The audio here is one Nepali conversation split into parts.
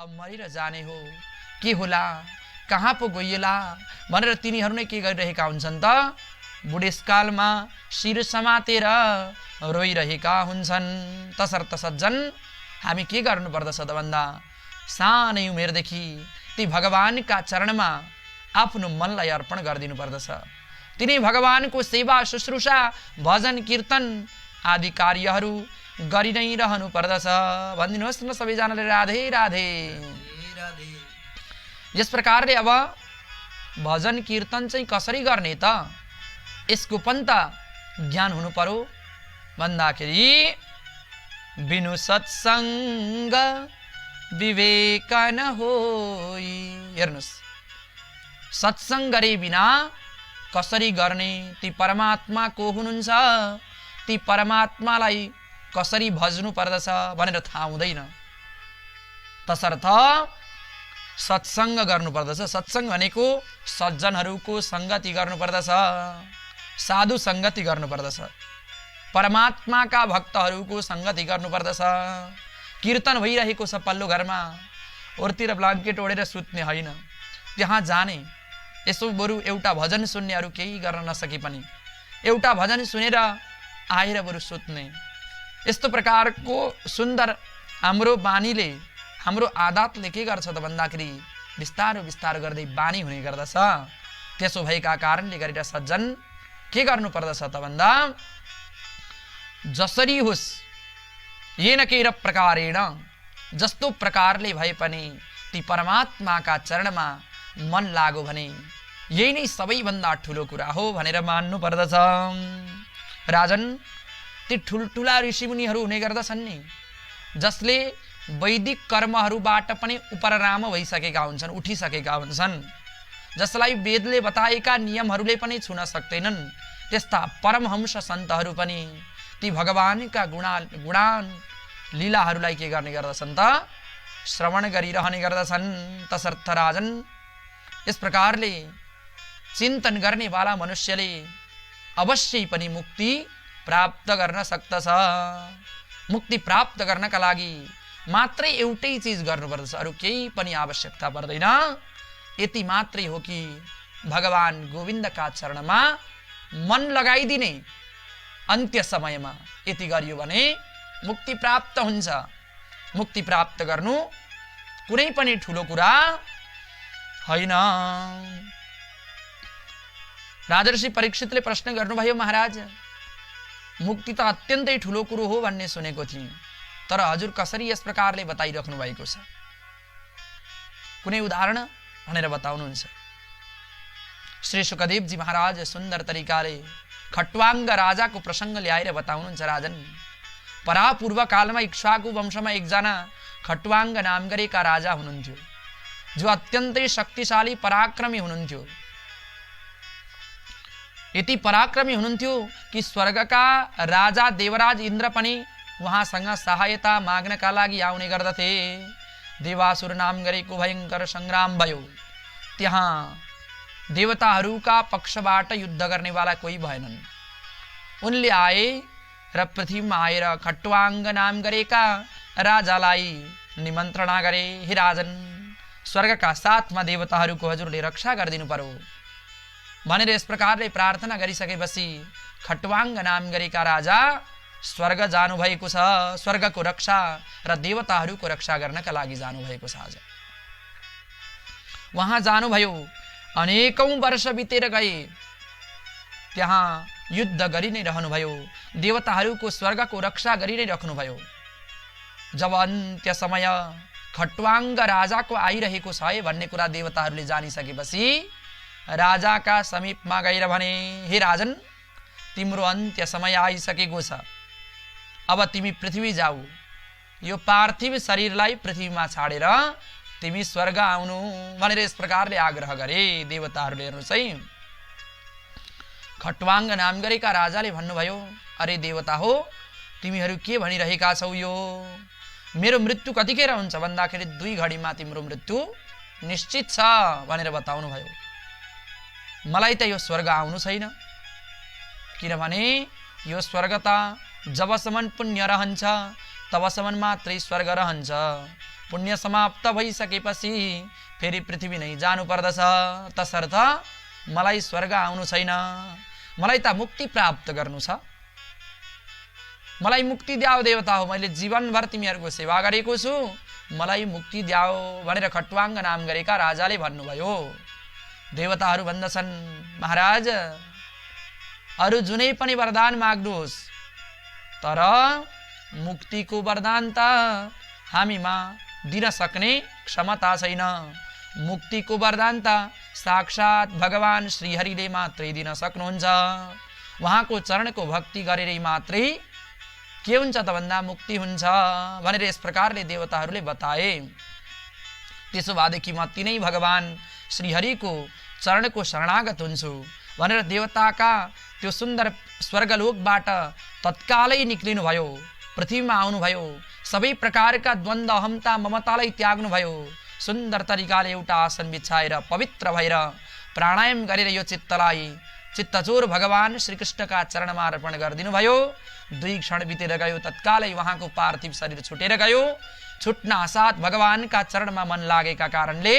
अब मरेर जाने हो, के होला, कहाँ पो गइएला भनेर तिनीहरू नै के गरिरहेका हुन्छन् त, बुढेसकालमा शिर समातेर रोइरहेका हुन्छन्। तसर्थ सज्जन हामी के गर्नुपर्दछ त भन्दा सानै उमेरदेखि ती भगवानका चरणमा आफ्नो मनलाई अर्पण गरिदिनु पर्दछ। तिनी भगवानको सेवा शुश्रूषा भजन कीर्तन आदि कार्यहरू गरि नै रहनु पर्दछ। भनिदिनुहोस् न सबैजनाले राधे राधे। यस प्रकारले अब भजन कीर्तन चाहिँ कसरी गर्ने त, यसको पनि त ज्ञान हुनु पर्यो भन्दाखेरि बिनु सत्संग विवेक न होई। हेर्नुहोस्, सत्संग गरे बिना कसरी गर्ने, ती परमात्मा को हुनुहुन्छ, ती परमात्मालाई कसरी भज्नु पर्दछ भनेर थाहा हुँदैन। तसर्थ सत्संग गर्नु पर्दछ। सत्संग भनेको सज्जनहरूको संगति गर्नु पर्दछ, साधु संगति गर्नु पर्दछ, परमात्माका भक्तहरूको संगति गर्नु पर्दछ। कीर्तन भइरहेको छ पल्लो घरमा, ओरतिर ब्ल्याङ्केट ओढेर सुत्ने होइन, त्यहाँ जाने, यसो बरु एउटा भजन सुन्नेहरू केही गर्न नसके पनि एउटा भजन सुनेर आएर बरु सुत्ने। यस्तो प्रकारको सुन्दर हाम्रो बानीले, हाम्रो आदतले के गर्छ त भन्दाखेरि बिस्तारो बिस्तारो गर्दै बानी हुने गर्दछ। त्यसो भएका कारणले गरेर सज्जन के गर्नु पर्दछ त भन्दा जसरी होस् येन केर प्रकारेण, जस्तो प्रकारले भए पनि ती परमात्माका चरणमा मन लाग्यो भने यही नै सबैभन्दा ठुलो कुरा हो भनेर मान्नु पर्दछ। राजन, ती ठुल्ठुला ऋषिमुनिहरू हुने गर्दछन् नि, जसले वैदिक कर्महरूबाट पनि उपराम भइसकेका हुन्छन्, उठिसकेका हुन्छन्, जसलाई वेदले बताएका नियमहरूले पनि छुन सक्दैनन्, त्यस्ता परमहंस सन्तहरू पनि ती भगवानका गुणान लीलाहरूलाई के गर्ने गर्दछन् त, श्रवण गरिरहने गर्दछन्। तसर्थ राजन, यस प्रकारले चिन्तन गर्नेवाला मनुष्यले अवश्य पनि मुक्ति प्राप्त गर्न सक्दछ। मुक्ति प्राप्त गर्नका लागि मात्रै एउटै चिज गर्नुपर्दछ, अरू केही पनि आवश्यकता पर्दैन। यति मात्रै हो कि भगवान गोविन्दका चरणमा मन लगाइदिने, अन्त्य समयमा यति गरियो भने मुक्ति प्राप्त हुन्छ। मुक्ति प्राप्त गर्नु कुनै पनि ठुलो कुरा होइन। राजर्षि परीक्षितले प्रश्न गर्नुभयो, महाराज मुक्ति त अत्यन्तै ठुलो कुरो हो भन्ने सुनेको थिएँ, तर हजुर कसरी यस प्रकारले बताइराख्नु भएको छ, कुनै उदाहरण भनेर बताउनुहुन्छ। श्री सुखदेवजी महाराज सुन्दर तरिकाले खट्वाङ्ग राजाको प्रसङ्ग ल्याएर बताउनुहुन्छ। राजन, परापूर्व कालमा इक्ष्वाकु वंशमा एकजना खट्वाङ्ग नाम गरेका राजा हुनुहुन्थ्यो, जो अत्यन्तै शक्तिशाली पराक्रमी हुनुहुन्थ्यो। यति पराक्रमी हुनुहुन्थ्यो कि स्वर्गका राजा देवराज इन्द्र पनि उहाँसँग सहायता माग्नका लागि आउने गर्दथे। देवासुर नाम गरेको भयङ्कर सङ्ग्राम भयो, त्यहाँ देवताहरूका पक्षबाट युद्ध गर्नेवाला कोही भएनन्। उनले आए र पृथ्वीमा आएर खट्वाङ्ग नाम गरेका राजालाई निमन्त्रणा गरे, हे राजन, स्वर्गका साथमा देवताहरूको हजुरले रक्षा गरिदिनु पर्यो भनेर यस प्रकारले प्रार्थना गरिसकेपछि खट्वाङ्ग नाम गरेका राजा स्वर्ग जानुभएको छ। स्वर्गको रक्षा र देवताहरूको रक्षा गर्नका लागि जानुभएको छ। आज वहाँ जानुभयो, अनेकौं वर्ष बितेर गए, त्यहाँ युद्ध गरि नै रहनुभयो, देवताहरूको स्वर्गको रक्षा गरि नै राख्नुभयो। जब अन्त्य समय खट्वाङ्ग राजाको आइरहेको छ है भन्ने कुरा देवताहरूले जानिसकेपछि राजाका समीपमा गएर भने, हे राजन, तिम्रो अन्त्य समय आइसकेको छ, अब तिमी पृथ्वी जाऊ, यो पार्थिव शरीरलाई पृथ्वीमा छाडेर तिमी स्वर्ग आउनु भनेर यस प्रकारले आग्रह गरे देवताहरूले। हेर्नुहोस् है, खट्वाङ्ग नाम गरेका राजाले भन्नुभयो, अरे देवता हो, तिमीहरू के भनिरहेका छौ, यो मेरो मृत्यु कतिखेर हुन्छ भन्दाखेरि 2 घडीमा तिम्रो मृत्यु निश्चित छ भनेर बताउनु भयो। मलाई त यो स्वर्ग आउनु छैन, किनभने यो स्वर्ग त जबसम्म पुण्य रहन्छ तबसम्म मात्रै स्वर्ग रहन्छ। पुण्य समाप्त भइसकेपछि फेरि पृथ्वी नै जानु पर्दछ। तसर्थ मलाई स्वर्ग आउनु छैन, मलाई त मुक्ति प्राप्त गर्नु छ। मलाई मुक्ति द्याऊ देवता हो, मैले जीवनभर तिमीहरूको सेवा गरेको छु, मलाई मुक्ति द्याऊ भनेर खट्वाङ्ग नाम गरेका राजाले भन्नुभयो। देवताहरू भन्दछन्, महाराज अरू जुनै पनि वरदान माग्नुहोस्, तर मुक्तिको वरदान त हामीमा दिन सक्ने क्षमता छैन। मुक्तिको वरदान त साक्षात् भगवान श्रीहरिले मात्रै दिन सक्नुहुन्छ। उहाँको चरणको भक्ति गरेरै मात्रै के हुन्छ त भन्दा मुक्ति हुन्छ भनेर यस प्रकारले देवताहरूले बताए। त्यसो भएदेखि म तिनै भगवान श्रीहरिको चरणको शरणागत हुन्छु भनेर देवताका त्यो सुन्दर स्वर्गलोकबाट तत्कालै निक्लिनुभयो, पृथ्वीमा आउनुभयो, सबै प्रकारका द्वन्द्व अहमता ममतालाई त्याग्नुभयो। सुन्दर तरिकाले एउटा आसन बिछाएर पवित्र भएर प्राणायाम गरेर यो चित्तलाई चित्तचोर भगवान श्रीकृष्णका चरणमा अर्पण गरिदिनुभयो। 2 क्षण बितेर गयो, तत्कालै उहाँको पार्थिव शरीर छुटेर गयो। छुट्न साथ भगवानका चरणमा मन लागेका कारणले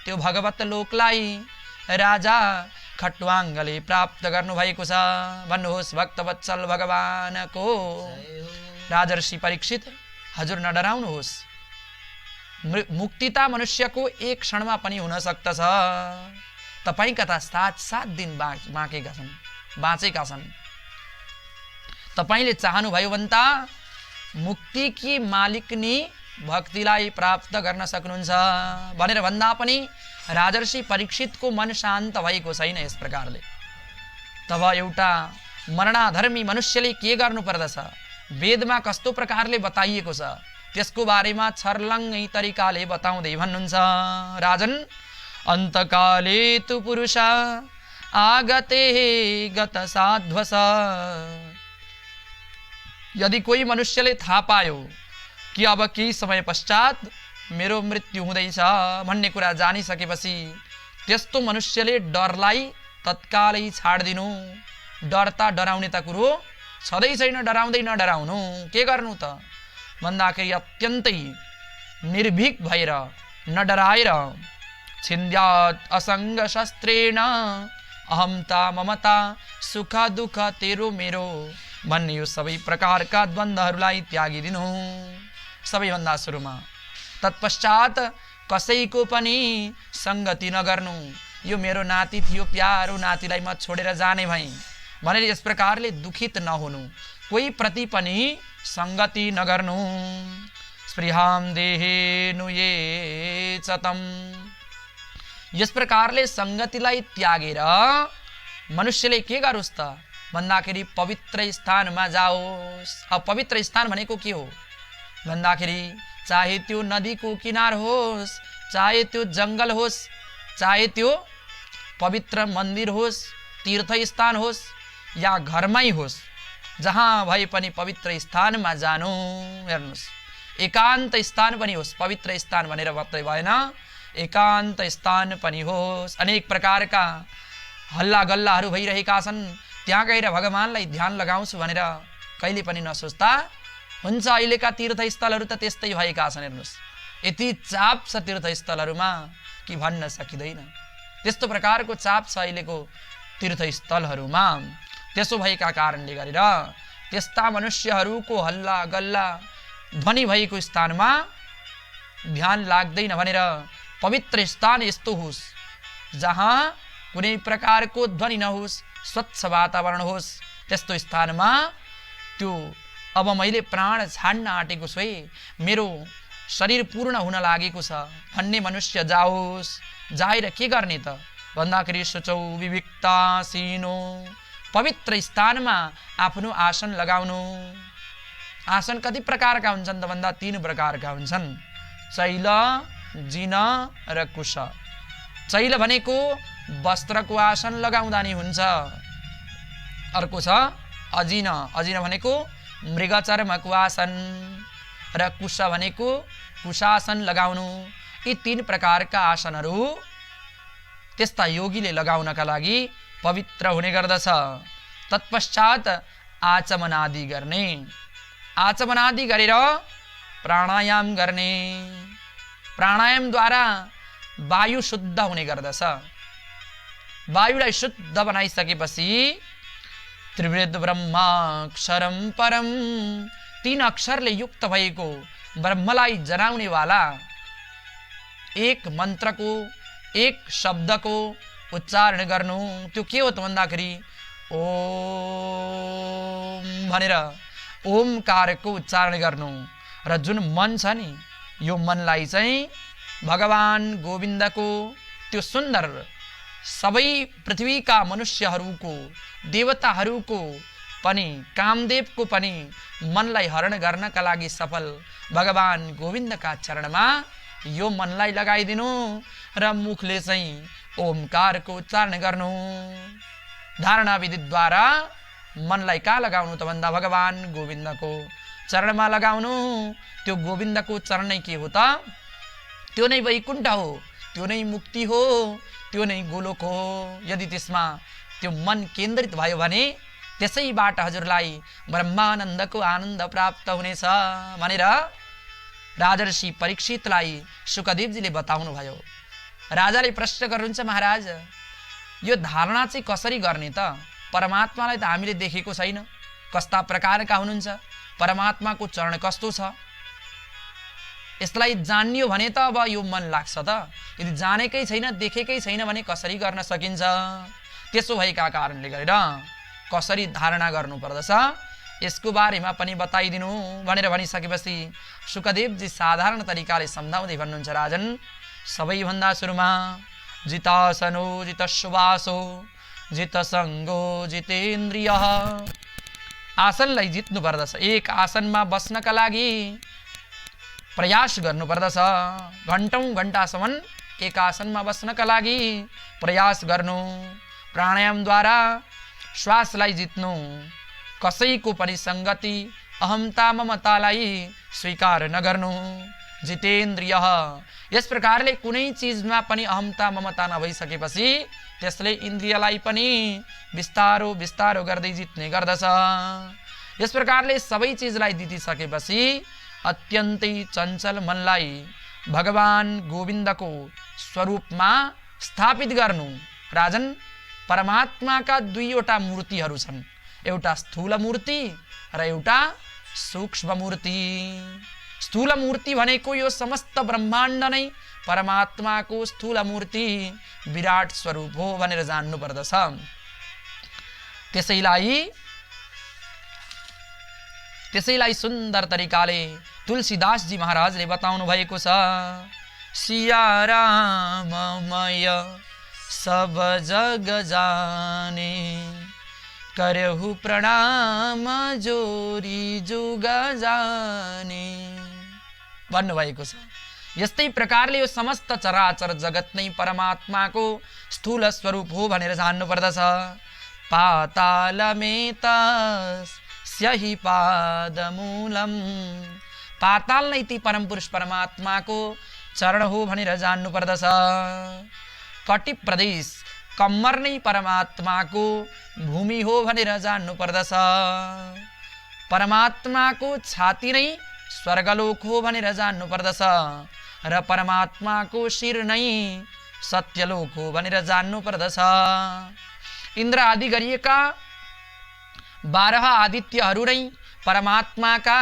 त्यो भगवत लोकलाई राजा खट्वाङ्गले प्राप्त गर्नुभएको छ। भन्नुहोस् भक्तवत्सल भगवानको। राजर्षि परीक्षित, हजुर नडराउनुहोस्, मुक्ति त मनुष्यको एक क्षणमा पनि हुन सक्दछ। तपाईका त 7 दिन बाँचेका छन्। तपाईले चाहनुभयो भने त मुक्तिकी मालिकनी भक्तिलाई प्राप्त गर्न सक्नुहुन्छ भनेर भन्दा पनि राजर्षि परीक्षितको मन शान्त भएको छैन। यस प्रकारले तब एउटा मरणाधर्मी मनुष्यले के गर्नु पर्दछ, वेदमा कस्तो प्रकारले बताइएको छ त्यसको बारेमा छर्लङ्गै तरिकाले बताउँदै भन्नुहुन्छ। राजन, अन्तकाले तु पुरुष आगते गत साध्वस। यदि कोही मनुष्यले थाहा पायो कि अब केही समय पश्चात मेरो मृत्यु हुँदैछ भन्ने कुरा जानिसकेपछि त्यस्तो मनुष्यले डरलाई तत्कालै छाड्दिनु। डर त डराउने त कुरो छँदै छैन, डराउँदै नडराउनु। के गर्नु त भन्दाखेरि अत्यन्तै निर्भीक भएर नडराएर छिन्द्यात् असङ्ग शस्त्रेण अहमता ममता सुख दुःख तेरो मेरो भन्ने यो सबै प्रकारका द्वन्द्वहरूलाई त्यागिदिनु सबैभन्दा सुरुमा। तत्पश्चात कसैको पनि सङ्गति नगर्नु। यो मेरो नाति थियो, प्यारो नातिलाई म छोडेर जाने भएँ भनेर यस प्रकारले दुखित नहुनु। कोही प्रति पनि सङ्गति नगर्नु। स्पृहां देहेनु ये चतम। यस प्रकारले सङ्गतिलाई त्यागेर मनुष्यले के गरोस् त भन्दाखेरि पवित्र स्थानमा जाओस्। अब पवित्र स्थान भनेको के हो भन्दाखेरि चाहे त्यो नदीको किनार होस्, चाहे त्यो जङ्गल होस्, चाहे त्यो पवित्र मन्दिर होस्, तीर्थस्थान होस् या घरमै होस्, जहाँ भए पनि पवित्र स्थानमा जानु। हेर्नुहोस्, एकान्त स्थान पनि होस्, पवित्र स्थान भनेर मात्रै भएन, एकान्त स्थान पनि होस्। अनेक प्रकारका हल्ला गल्लाहरू भइरहेका छन्, त्यहाँ गएर भगवानलाई ध्यान लगाउँछु भनेर कहिले पनि नसोच्दा हुन्छ। अहिलेका तीर्थस्थलहरू त त्यस्तै भएका छन्। हेर्नुहोस्, यति चाप छ तीर्थस्थलहरूमा कि भन्न सकिँदैन। त्यस्तो प्रकारको चाप छ अहिलेको तीर्थस्थलहरूमा। त्यसो भएका कारणले गरेर त्यस्ता मनुष्यहरूको हल्ला गल्ला ध्वनि भएको स्थानमा ध्यान लाग्दैन भनेर पवित्र स्थान यस्तो होस् जहाँ कुनै प्रकारको ध्वनि नहोस्, स्वच्छ वातावरण होस्। त्यस्तो स्थानमा त्यो अब मैले प्राण छाड्न आँटेको छु है, मेरो शरीर पूर्ण हुन लागेको छ भन्ने मनुष्य जाओस्। जाएर के गर्ने त भन्दाखेरि सोचौ विविक्तासीनो, पवित्र स्थानमा आफ्नो आसन लगाउनु। आसन कति प्रकारका हुन्छन् त भन्दा 3 प्रकारका हुन्छन्, चैल, जिन र कुश। चैल भनेको वस्त्रको आसन लगाउँदा नि हुन्छ। अर्को छ अजिन, अजिन भनेको मृगचर्मको आसन, र कुश भनेको कुशासन लगाउनु। यी 3 प्रकारका आसनहरू त्यस्ता योगीले लगाउनका लागि पवित्र हुने गर्दछ। तत्पश्चात आचमन आदि गर्ने। आचमन आदि गरेर प्राणायाम गर्ने। प्राणायामद्वारा वायु शुद्ध हुने गर्दछ। वायुलाई शुद्ध बनाइसकेपछि त्रिवृद्ध ब्रह्माक्षरम परम, 3 अक्षरले युक्त भएको ब्रह्मलाई जनाउने वाला एक मन्त्रको, एक शब्दको उच्चारण गर्नु। त्यो के हो त भन्दाखेरि ओम भनेर ओमकारको उच्चारण गर्नु। र जुन मन छ नि, यो मनलाई चाहिँ भगवान गोविन्दको त्यो सुन्दर सबै पृथ्वीका मनुष्यहरूको, देवताहरूको पनि, कामदेवको पनि मनलाई हरण गर्नका लागि सफल भगवान गोविन्दका चरणमा यो मनलाई लगाइदिनु र मुखले चाहिँ ओमकारको उच्चारण गर्नु। धारणा विधिद्वारा मनलाई कहाँ लगाउनु त भन्दा भगवान गोविन्दको चरणमा लगाउनु। त्यो गोविन्दको चरण नै के हो त? त्यो नै वैकुण्ठ हो, त्यो नै मुक्ति हो, त्यो नै गोलोक हो। यदि त्यसमा त्यो मन केन्द्रित भयो भने त्यसैबाट हजुरलाई ब्रह्मानन्दको आनन्द प्राप्त हुनेछ भनेर राजर्षि परीक्षितलाई शुकदेवजीले बताउनु भयो। राजाले प्रश्न गर्नुहुन्छ, महाराज यो धारणा चाहिँ कसरी गर्ने त? परमात्मालाई त हामीले देखेको छैन, कस्ता प्रकारका हुनुहुन्छ, परमात्माको चरण कस्तो छ, यसलाई जान्नियो भने त अब यो मन लाग्छ त। यदि जानेकै छैन, देखेकै छैन भने कसरी गर्न सकिन्छ? त्यसो भएका कारणले गरेर कसरी धारणा गर्नुपर्दछ यसको बारेमा पनि बताइदिनु भनेर भनिसकेपछि शुकदेवजी साधारण तरिकाले सम्झाउँदै भन्नुहुन्छ, राजन सबैभन्दा सुरुमा जितासनो जितश्वासो जितसङ्गो जितेन्द्रिय, आसनलाई जित्नु पर्दछ। एक आसनमा बस्नका लागि प्रयास गर्नुपर्दछ। घण्टौं घण्टासम्म एक आसनमा बस्नका लागि प्रयास गर्नु। प्राणायामद्वारा श्वासलाई जित्नु। कसैको पनि सङ्गति, अहमता ममतालाई स्वीकार नगर्नु। जितेन्द्रिय, यस प्रकारले कुनै चिजमा पनि अहमता ममता नभइसकेपछि त्यसले इन्द्रियलाई पनि बिस्तारो बिस्तारो गर्दै जित्ने गर्दछ। यस प्रकारले सबै चिजलाई जितिसकेपछि अत्यन्तै चञ्चल मनलाई भगवान गोविन्दको स्वरूपमा स्थापित गर्नु। राजन परमात्माका 2वटा मूर्तिहरू छन्, एउटा स्थूल मूर्ति र एउटा सूक्ष्म मूर्ति। स्थूल मूर्ति भनेको यो समस्त ब्रह्माण्ड नै परमात्माको स्थूल मूर्ति विराट स्वरूप हो भनेर जान्नु पर्दछ। त्यसैलाई सुन्दर तरिकाले तुलसीदासजी महाराजले बताउनु भएको छ। सिया राममय सब जग जाने, करहु प्रणाम जोरी जुग जाने भन्नुभएको छ। यस्तै प्रकारले यो समस्त चराचर जगत नै परमात्माको स्थूल स्वरूप हो भनेर जान्नु पर्दछ। पातालमेत स्यहि पादमूलम, पाताल नै ती परम पुरुष परमात्माको चरण हो भनेर जान्नु पर्दछ। कटि प्रदेश कम्मर नै परमात्माको भूमि हो भनेर जान्नु पर्दछ। परमात्माको छाती नै स्वर्गलोक हो भनेर जान्नु पर्दछ र परमात्माको शिर नै सत्यलोक हो भनेर जान्नु पर्दछ। इन्द्र आदि गरिएका 12 आदित्यहरू नै परमात्माका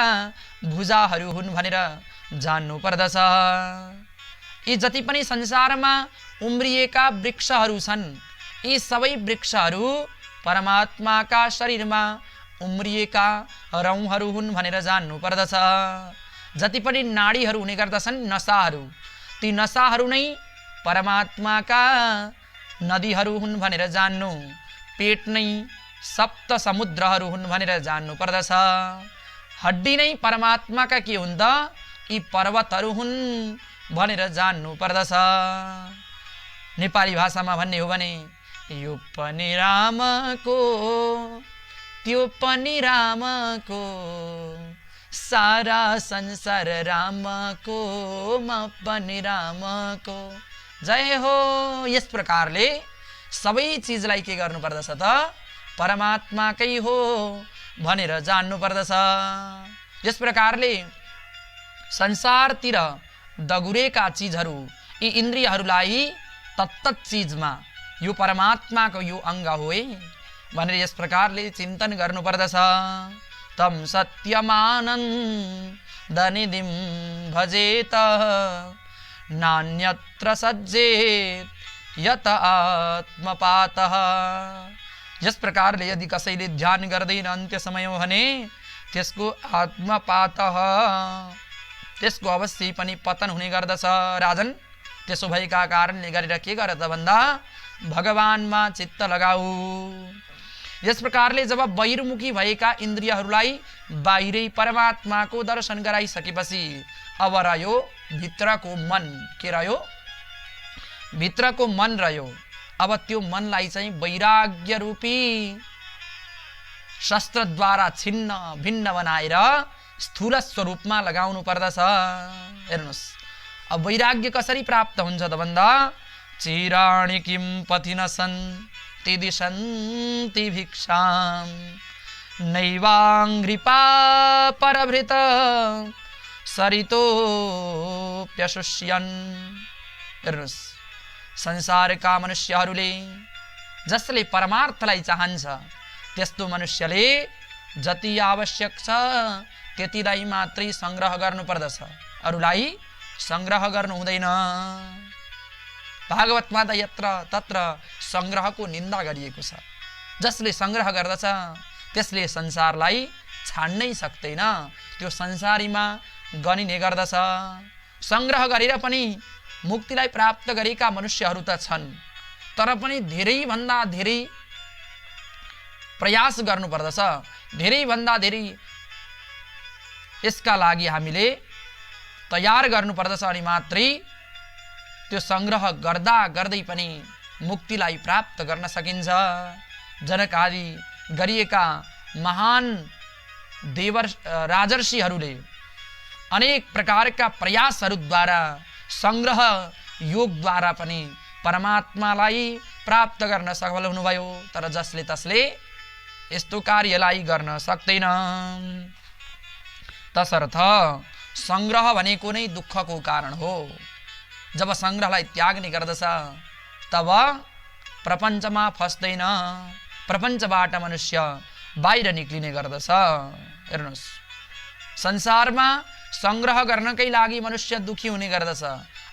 भुजाहरू हुन् भनेर जान्नु पर्दछ। यी जति पनि संसारमा उम्रिएका वृक्षहरू छन्, यी सबै वृक्षहरू परमात्माका शरीरमा उम्रिएका रौँहरू हुन् भनेर जान्नु पर्दछ। जति पनि नाडीहरू हुने गर्दछन्, नसाहरू, ती नसाहरू नै परमात्माका नदीहरू हुन् भनेर जान्नु। पेट नै सप्त समुद्रहरू हुन् भनेर जान्नु पर्दछ। हड्डी नै परमात्माका के हुन् त? यी पर्वतहरू हुन् भनेर जान्नु पर्दछ। नेपाली भाषामा भन्ने हो भने यो पनि रामको, त्यो पनि रामको, सारा संसार रामको, म पनि रामको, जय हो। यस प्रकारले सबै चिजलाई के गर्नु पर्दछ त? परमात्माकै हो भनेर जान्नु पर्दछ। यस प्रकारले संसारतिर दगुरेका चिजहरू यी इन्द्रियहरूलाई तत्तत चिजमा यो परमात्माको यो अङ्ग हो है भनेर यस प्रकारले चिन्तन गर्नुपर्दछ। तम सत्यमानन्दनिधिं भजेत नान्यत्र सज्जेत यत आत्मपातः। यस प्रकारले यदि कसैले ध्यान गर्दैन अन्त्य समय हो भने त्यसको आत्मपातः, त्यसको अवश्य पनि पतन हुने गर्दछ राजन। त्यसो भएका कारणले गरेर के गर त भन्दा भगवानमा चित्त लगाऊ। यस प्रकारले जब बहिर्मुखी भएका इन्द्रियहरूलाई बाहिरै परमात्माको दर्शन गराइसकेपछि अब रह्यो भित्रको मन। के रह्यो? भित्रको मन रह्यो। अब त्यो मनलाई चाहिँ वैराग्य रूपी शस्त्रद्वारा छिन्न भिन्न बनाएर स्थूल स्वरूपमा लगाउनु पर्दछ। हेर्नुस् अब वैराग्य कसरी प्राप्त हुन्छ त भन्दा चिराणि किं पथिन सन्ति दिशन्ति भिक्षां नैवाङ्घ्रिपा परभृत सरितोप्यशुष्यन्। हेर्नुस् संसारका मनुष्यहरूले जसले परमार्थलाई चाहन्छ त्यस्तो मनुष्यले जति आवश्यक छ त्यतिलाई मात्रै संग्रह गर्नुपर्दछ, अरूलाई संग्रह गर्नु हुँदैन। भागवतमा त यत्र तत्र संग्रहको निन्दा गरिएको छ। जसले संग्रह गर्दछ त्यसले संसारलाई छाड्नै सक्दैन, त्यो संसारीमा गनिने गर्दछ। संग्रह गरेर पनि मुक्तिलाई प्राप्त गरेका मनुष्यहरू त छन्, तर पनि धेरै भन्दा धेरै प्रयास गर्नुपर्दछ, धेरै भन्दा धेरै यसका लागि हामीले तयार गर्नुपर्दछ अनि मात्रै त्यो संग्रह गर्दा गर्दै पनि मुक्तिलाई प्राप्त गर्न सकिन्छ। जनक आदि गरिएका महान राजर्षिहरूले अनेक प्रकारका प्रयासहरूद्वारा संग्रह योगद्वारा पनि परमात्मालाई प्राप्त गर्न सफल हुनुभयो। तर जसले तसले यस्तो कार्यलाई गर्न सक्दैन। तसर्थ संग्रह भनेको नै दुःखको कारण हो। जब संग्रहलाई त्याग्ने गर्दछ तब प्रपञ्चमा फस्दैन, प्रपञ्चबाट मनुष्य बाहिर निक्लिने गर्दछ। हेर्नुस् संसारमा संग्रह गर्नकै लागि मनुष्य दुखी हुने गर्दछ।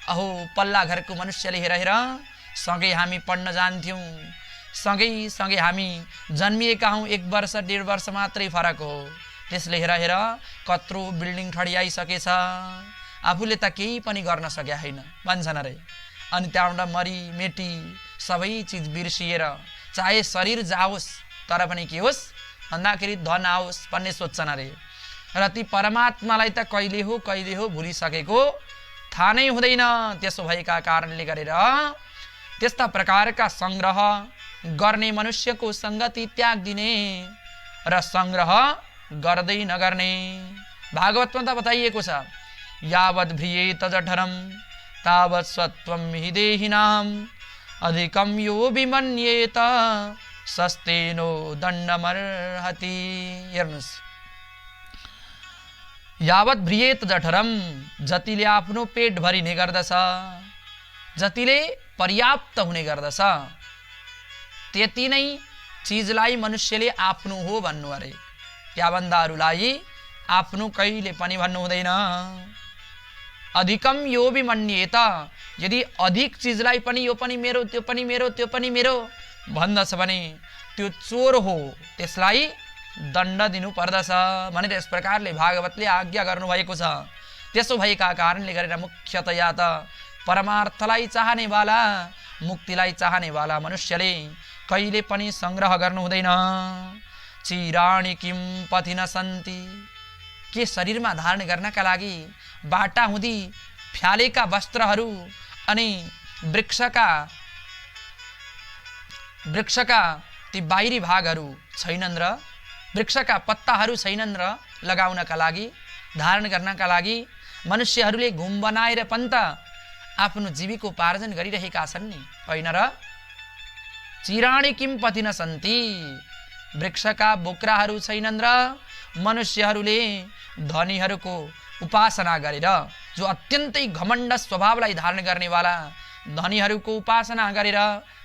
अहो पल्ला घरको मनुष्यले हेर हेर सँगै हामी पढ्न जान्थ्यौँ, सँगै हामी जन्मिएका हौँ, 1 वर्ष 1.5 वर्ष मात्रै फरक हो। त्यसले हेर हेर कत्रो बिल्डिङ ठडियाइसकेछ, आफूले त केही पनि गर्न सकेका छैन भन्छन् अरे। अनि त्यहाँबाट मरी मेटी सबै चिज बिर्सिएर चाहे शरीर जाओस् तर पनि के होस् भन्दाखेरि धन आओस् भन्ने सोच्छन् अरे। र ती परमात्मालाई त कहिले हो भुलिसकेको थाहा नै हुँदैन। त्यसो भएका कारणले गरेर त्यस्ता प्रकारका संग्रह गर्ने मनुष्यको संगति त्याग दिने र संग्रह गर्दै नगर्ने। भागवतमा त बताइएको छ यावद् भ्रियेत जठरं तावत् सत्वं हि देहिनाम् अधिकं यो विमन्येत सस्तेनो दण्डमर्हति। हेर्नुस् यावत् भ्रियेत जठरं, जतिले आफ्नो पेट भरिने गर्दछ, जतिले पर्याप्त हुने गर्दछ त्यति नै चिजलाई मनुष्यले आफ्नो हो भन्नु अरे। त्याभन्दा अरूलाई आफ्नो कहिले पनि भन्नु हुँदैन। अधिकम यो विमन्येत, यदि अधिक चिजलाई पनि यो पनि मेरो त्यो पनि मेरो त्यो पनि मेरो भन्दछ भने त्यो चोर हो, त्यसलाई दण्ड दिनु पर्दछ भनेर यस प्रकारले भागवतले आज्ञा गर्नुभएको छ। त्यसो भएका कारणले गरेर मुख्यतया त परमार्थलाई चाहनेवाला, मुक्तिलाई चाहनेवाला मनुष्यले कहिले पनि संग्रह गर्नु हुँदैन। चिराणि किं पथिन सन्ति, के शरीरमा धारण गर्नका लागि बाटा हुँदी फ्यालेका वस्त्रहरू अनि वृक्षका ती बाहिरी भागहरू छैनन् र वृक्षका पत्ताहरू छैनन् र लगाउनका लागि, धारण गर्नका लागि मनुष्यहरूले घुम बनाएर पनि त आफ्नो जीविकोपार्जन गरिरहेका छन् नि, होइन र? चिराणि किं पथिन सन्ति, वृक्षका बोक्राहरू छैनन् र मनुष्यहरूले धनीहरूको उपासना गरेर, जो अत्यन्तै घमण्ड स्वभावलाई धारण गर्नेवाला धनीहरूको उपासना गरेर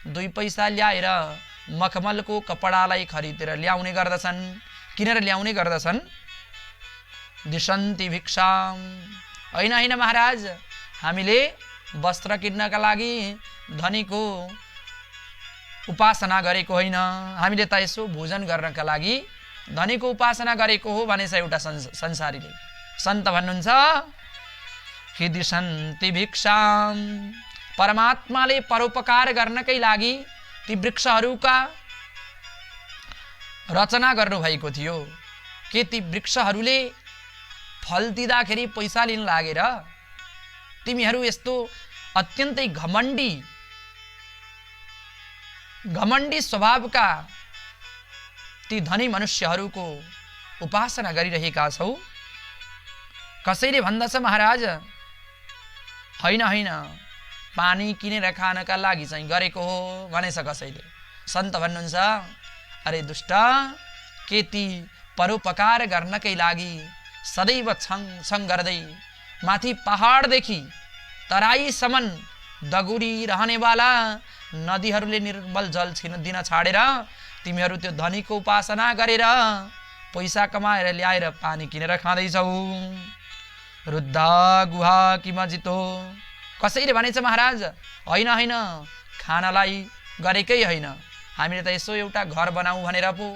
2 पैसा ल्याएर मखमलको कपडालाई खरिदेर ल्याउने गर्दछन्। किनेर ल्याउने गर्दछन्? दिशन्ति भिक्षाम। होइन होइन महाराज, हामीले वस्त्र किन्नका लागि धनीको उपासना गरेको होइन, हामीले त यसो भोजन गर्नका लागि धनीको उपासना गरेको हो भनेछ एउटा संसारीले। सन्त भन्नुहुन्छ कि दिशन्ति भिक्षाम, परमात्माले परोपकार गर्नकै लागि ती वृक्षहरूका रचना गर्नुभएको थियो। के ती वृक्षहरूले फल दिँदाखेरि पैसा लिन लागेर तिमीहरू यस्तो अत्यन्तै घमण्डी स्वभावका ती धनी मनुष्यहरूको उपासना गरिरहेका छौ? कसैले भन्दछ महाराज, होइन होइन, पानी किनेर खानका लागि चाहिँ गरेको हो भनेछ कसैले। सन्त भन्नुहुन्छ अरे दुष्ट, के ती परोपकार गर्नकै लागि सदैव छङ गर्दै माथि पहाडदेखि तराईसम्म दगुरी रहनेवाला नदीहरूले निर्मल जल दिन छाडेर तिमीहरू त्यो धनीको उपासना गरेर पैसा कमाएर ल्याएर पानी किनेर खाँदैछौ? रुद्धा गुहा किमजितो। कसैले भनेछ महाराज, होइन होइन, खानालाई गरेकै होइन, हामीले त यसो एउटा घर बनाऊ भनेर पो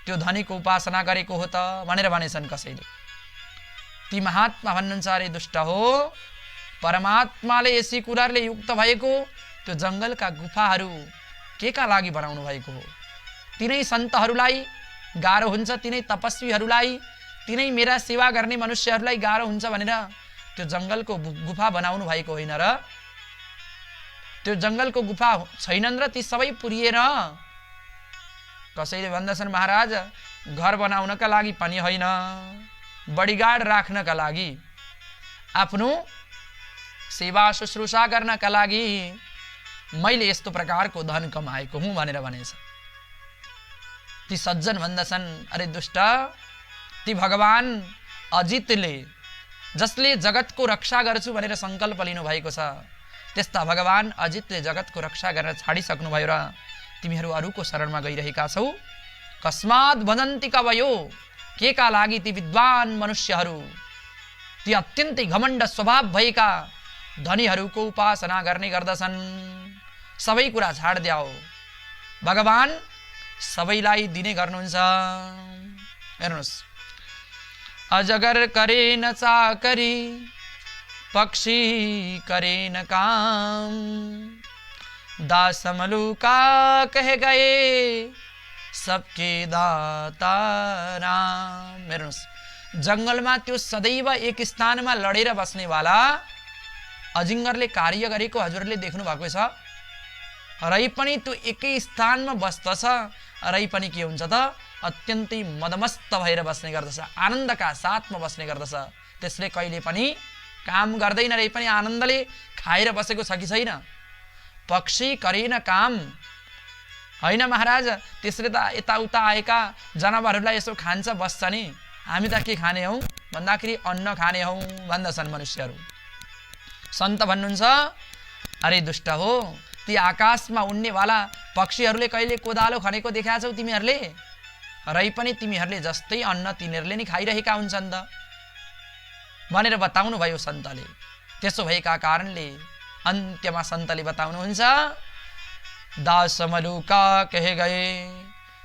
त्यो धनीको उपासना गरेको हो त भनेर भनेछन् कसैले। ती महात्मा भन्नुहुन्छ अरे दुष्ट हो, परमात्माले यसै कुराहरूले युक्त भएको त्यो जङ्गलका गुफाहरू के का लागि बनाउनु भएको हो? तिनै सन्तहरूलाई गाह्रो हुन्छ, तिनै तपस्वीहरूलाई, तिनै मेरा सेवा गर्ने मनुष्यहरूलाई गाह्रो हुन्छ भनेर त्यो जङ्गलको गुफा बनाउनु भएको होइन र? त्यो जङ्गलको गुफा छैनन् र ती सबै पुरिएर? कसैले भन्दछन् महाराज, घर बनाउनका लागि पनि होइन, बडीगार्ड राख्नका लागि, आफ्नो सेवा शुश्रूषा गर्नका लागि मैले यस्तो प्रकारको धन कमाएको हुँ भनेर भनेछ। ती सज्जन भन्दछन् अरे दुष्ट, ती भगवान अजितले, जसले जगतको रक्षा गर्छु भनेर संकल्प लिनु भएको छ, त्यस्ता भगवान अजितले जगतको रक्षा गर्न छाडिसक्नु भयो र तिमीहरू अरूको शरणमा गइरहेका छौ? कस्मात् भजन्ति कवयो, के का लागि ती विद्वान मनुष्यहरू, ती अत्यन्तै घमण्ड स्वभाव भएका धनीहरूको उपासना गर्ने गर्दछन्? सबै कुरा छाड्द्याओ, भगवान सबैलाई दिने गर्नुहुन्छ। हेर्नुहोस्, अजगर करे न चाकरी, पक्षी करे न काम, दास मलुका कह गए सबके दाता राम। हेर्नुहोस्, जङ्गलमा त्यो सदैव एक स्थानमा लडेर बस्नेवाला अजिङ्गरले कार्य गरेको हजुरले देख्नु भएको छ? रै पनि त्यो एकै स्थानमा बस्दछ, रै पनि के हुन्छ त अत्यन्तै मदमस्त भएर बस्ने गर्दछ, आनन्दका साथमा बस्ने गर्दछ। त्यसले कहिले पनि काम गर्दैन, रै पनि आनन्दले खाएर बसेको छ कि छैन? पक्षी करेन काम, होइन महाराज, त्यसले त यताउता आएका जनावरहरूलाई यसो खान्छ बस्छ नि, हामी त के खाने हौ भन्दाखेरि अन्न खाने हौ भन्दछन् मनुष्यहरू। सन्त भन्नुहुन्छ अरे दुष्ट हो, ती आकाशमा उड्नेवाला पक्षीहरूले कहिले कोदालो खनेको देखा छौ तिमीहरूले? रै पनि तिमीहरूले जस्तै अन्न तिनीहरूले नि खाइरहेका हुन्छन् त भनेर बताउनु भयो सन्तले। त्यसो भएका कारणले अन्त्यमा सन्तले बताउनुहुन्छ, दास मलुका कहे गए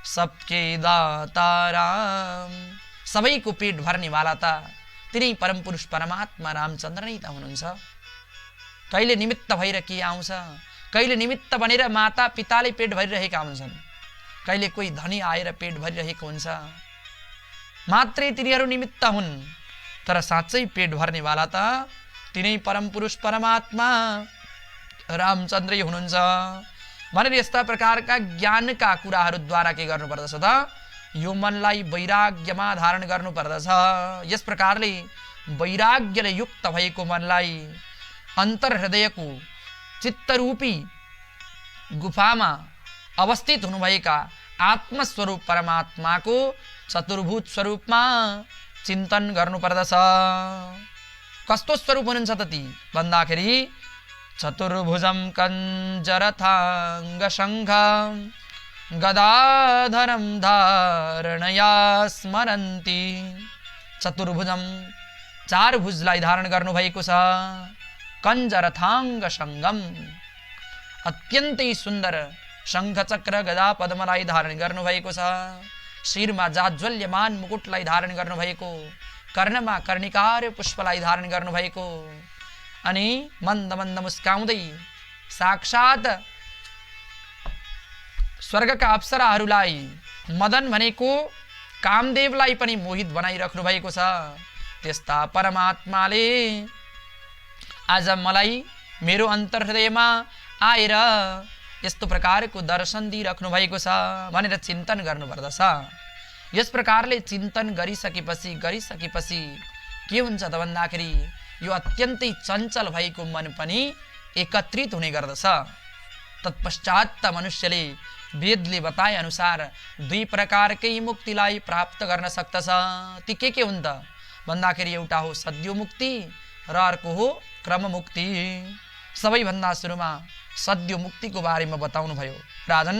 सबके दाता राम। सबैको पेट भर्नेवाला त तिनै परम पुरुष परमात्मा रामचन्द्र नै त हुनुहुन्छ। कहिले निमित्त भएर के आउँछ, कहिले निमित्त बनेर माता पिताले पेट भरिरहेका हुन्छन्, कहिले कोही धनी आएर पेट भरिरहेको हुन्छ, मात्रै तिनीहरू निमित्त हुन्, तर साँच्चै पेट भर्नेवाला त तिनै परम पुरुष परमात्मा रामचन्द्रै हुनुहुन्छ भनेर यस्ता प्रकारका ज्ञानका कुराहरूद्वारा के गर्नुपर्दछ त? यो मनलाई वैराग्यमा धारण गर्नुपर्दछ। यस प्रकारले वैराग्यले युक्त भएको मनलाई अन्तर्हृदयको चित्तरूपी गुफामा अवस्थित हुनुभएका आत्मस्वरूप परमात्माको चतुर्भुज स्वरूपमा चिन्तन गर्नुपर्दछ। कस्तो स्वरूप हुनुहुन्छ त ती भन्दाखेरि चतुर्भुजम कञ्जरथाङ्ग शङ्ख गदाधरम धारणया स्मरन्ति। चतुर्भुजम चार भुजलाई धारण गर्नुभएको छ। कञ्जरथाङ्ग शङ्गम अत्यन्तै सुन्दर शङ्ख चक्र गदा पद्मलाई धारण गर्नुभएको छ। शिरमा जाज्वल्यमान मुकुटलाई धारण गर्नुभएको, कर्णमा कर्णिकार पुष्पलाई धारण गर्नुभएको, अनि मन्द मन्द मुस्काउँदै साक्षात स्वर्गका अप्सराहरूलाई मदन भनेको कामदेवलाई पनि मोहित बनाइराख्नु भएको छ। त्यस्ता परमात्माले आज मलाई मेरो अन्तर्हृदयमा आएर यस्तो प्रकारको दर्शन दिइराख्नु भएको छ भनेर चिन्तन गर्नुपर्दछ। यस प्रकारले चिन्तन गरिसकेपछि के हुन्छ त भन्दाखेरि यो अत्यन्तै चञ्चल भएको मन पनि एकत्रित हुने गर्दछ। तत्पश्चात मनुष्यले वेदले बताए अनुसार दुई प्रकारकै मुक्तिलाई प्राप्त गर्न सक्दछ। ती के हुन् त भन्दाखेरि एउटा हो सद्यो मुक्ति र अर्को हो क्रम मुक्ति। सबैभन्दा सुरुमा सद्यो मुक्तिको बारेमा बताउनु भयो। राजन,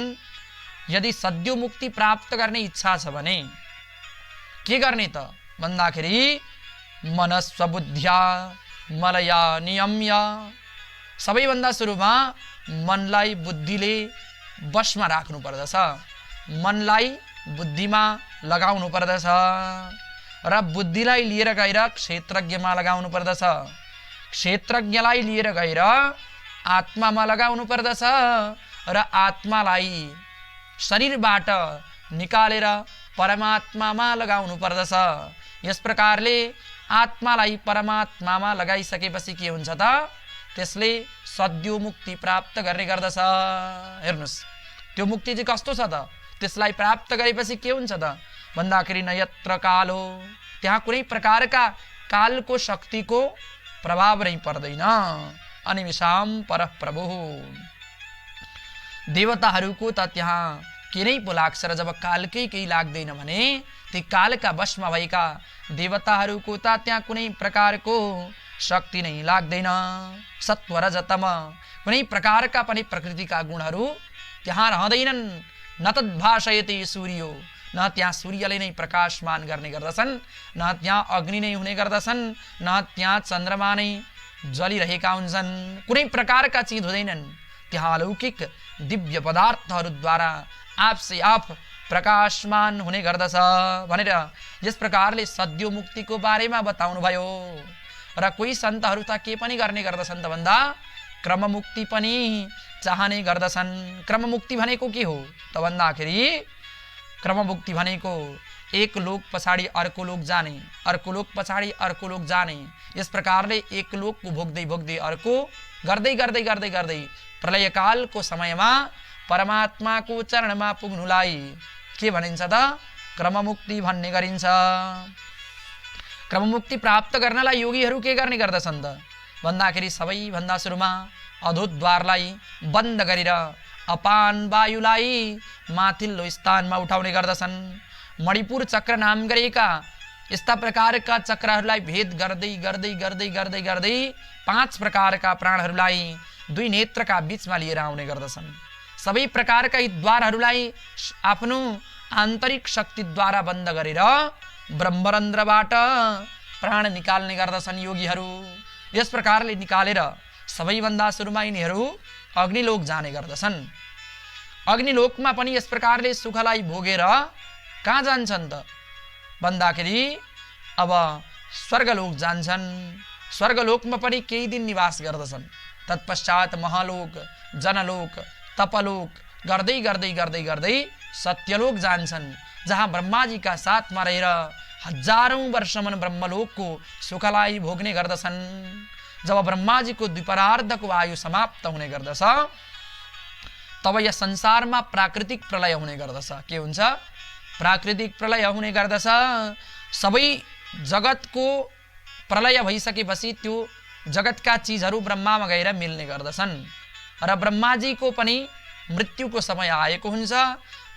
यदि सद्यो मुक्ति प्राप्त गर्ने इच्छा छ भने के गर्ने त भन्दाखेरि मनस्वबुद्ध्या मलया नियम्य। सबैभन्दा सुरुमा मनलाई बुद्धिले बसमा राख्नु पर्दछ, मनलाई बुद्धिमा लगाउनु पर्दछ र बुद्धिलाई लिएर गएर क्षेत्रज्ञमा लगाउनु पर्दछ, क्षेत्रज्ञलाई लिएर गएर आत्मामा लगाउनु पर्दछ र आत्मालाई शरीरबाट निकालेर परमात्मामा लगाउनु पर्दछ। यस प्रकारले आत्मालाई परमात्मामा लगाइसकेपछि के हुन्छ त त्यसले सद्यो मुक्ति प्राप्त गर्ने गर्दछ। हेर्नुस्, त्यो मुक्ति चाहिँ कस्तो छ त, त्यसलाई प्राप्त गरेपछि के हुन्छ त भन्दाखेरि न यत्र कालो, त्यहाँ कुनै प्रकारका कालको शक्तिको प्रभाव नै पर्दैन। अनिमिषाम परः प्रभु, देवताहरूको त त्यहाँ के नै पो लाग्छ र जब कालकै केही लाग्दैन भने ती कालका वशमा भएका देवताहरूको त त्यहाँ कुनै प्रकारको शक्ति नै लाग्दैन। सत्व रजतम कुनै प्रकारका पनि प्रकृतिका गुणहरू त्यहाँ रहँदैनन्। न तद्भाषयते सूर्यो, न त्यहाँ सूर्यले नै प्रकाशमान गर्ने गर्दछन्, न त्यहाँ अग्नि नै हुने गर्दछन्, न त्यहाँ चन्द्रमा नै जलिरहेका हुन्छन्। कुनै प्रकारका चिज हुँदैनन्। त्यहाँ अलौकिक दिव्य पदार्थहरूद्वारा आपसे आप प्रकाशमान हुने गर्दछ भनेर यस प्रकारले सद्यो मुक्तिको बारेमा बताउनु भयो। र कोही सन्तहरू त के पनि गर्ने गर्दछन् त भन्दा क्रम मुक्ति पनि चाहने गर्दछन्। क्रम मुक्ति भनेको के हो त भन्दाखेरि क्रम मुक्ति भनेको एक लोक पछाडि अर्को लोक जाने, अर्को लोक पछाडि अर्को लोक जाने, यस प्रकारले एक लोकको भोग्दै भोग्दै अर्को गर्दै गर्दै गर्दै गर्दै प्रलयकालको समयमा परमात्माको चरणमा पुग्नुलाई के भनिन्छ त क्रममुक्ति भन्ने गरिन्छ। क्रममुक्ति प्राप्त गर्नलाई योगीहरू के गर्ने गर्दछन् त भन्दाखेरि सबैभन्दा सुरुमा अधोद्वारलाई बन्द गरेर अपान वायुलाई माथिल्लो स्थानमा उठाउने गर्दछन्। मणिपुर चक्र नाम गरेका यस्ता प्रकारका चक्रहरूलाई भेद गर्दै गर्दै गर्दै गर्दै गर्दै 5 प्रकारका प्राणहरूलाई दुई नेत्रका बीचमा लिएर आउने गर्दछन्। सबै प्रकारका यी द्वारहरूलाई आफ्नो आन्तरिक शक्तिद्वारा बन्द गरेर ब्रह्मरन्ध्रबाट प्राण निकाल्ने गर्दछन् योगीहरू। यस प्रकारले निकालेर सबैभन्दा सुरुमा यिनीहरू अग्निलोक जाने गर्दछन्। अग्निलोकमा पनि यस प्रकारले सुखलाई भोगेर कहाँ जान्छन् त भन्दाखेरि अब स्वर्गलोक जान्छन्। स्वर्गलोकमा पनि केही दिन निवास गर्दछन्। तत्पश्चात महालोक, जनलोक, तपलोक गर्दै गर्दै गर्दै गर्दै सत्यलोक जान्छन्, जहाँ ब्रह्माजीका साथमा रहेर हजारौं वर्षसम्म ब्रह्मलोकको सुखलाई भोग्ने गर्दछन्। जब ब्रह्माजीको द्विपरार्धको आयु समाप्त हुने गर्दछ तब यस संसारमा प्राकृतिक प्रलय हुने गर्दछ। के हुन्छ? प्राकृतिक प्रलय हुने गर्दछ। सबै जगतको प्रलय भइसकेपछि त्यो जगतका चिजहरू ब्रह्मामा गएर मिल्ने गर्दछन् र ब्रह्माजीको पनि मृत्युको समय आएको हुन्छ।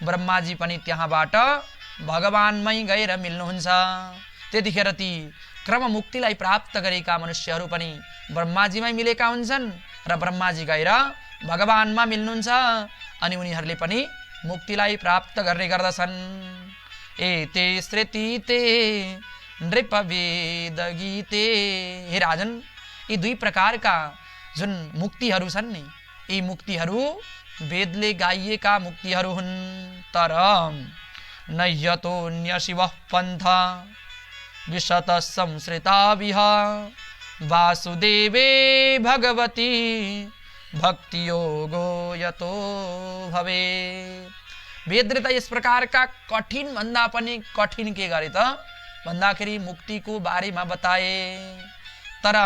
ब्रह्माजी पनि त्यहाँबाट भगवानमै गएर मिल्नुहुन्छ। त्यतिखेर ती क्रम मुक्तिलाई प्राप्त गरेका मनुष्यहरू पनि ब्रह्माजीमै मिलेका हुन्छन् र ब्रह्माजी गएर भगवानमा मिल्नुहुन्छ अनि उनीहरूले पनि मुक्तिलाई प्राप्त गर्ने गर्दछन्। एते श्रुति ते नृप वेद गीते। हे राजन, यी दुई प्रकारका जुन मुक्तिहरू छन् नि, यी मुक्तिहरू वेदले गाइएका मुक्तिहरू हुन्। तर नयतोऽन्य शिवः पन्थ विशत संश्रिताभिः वासुदेवे भगवती भक्ति योगो यतो भवेत्। वेदले त यस प्रकारका कठिन भन्दा पनि कठिन के गरे त भन्दाखेरि मुक्तिको बारेमा बताए। तर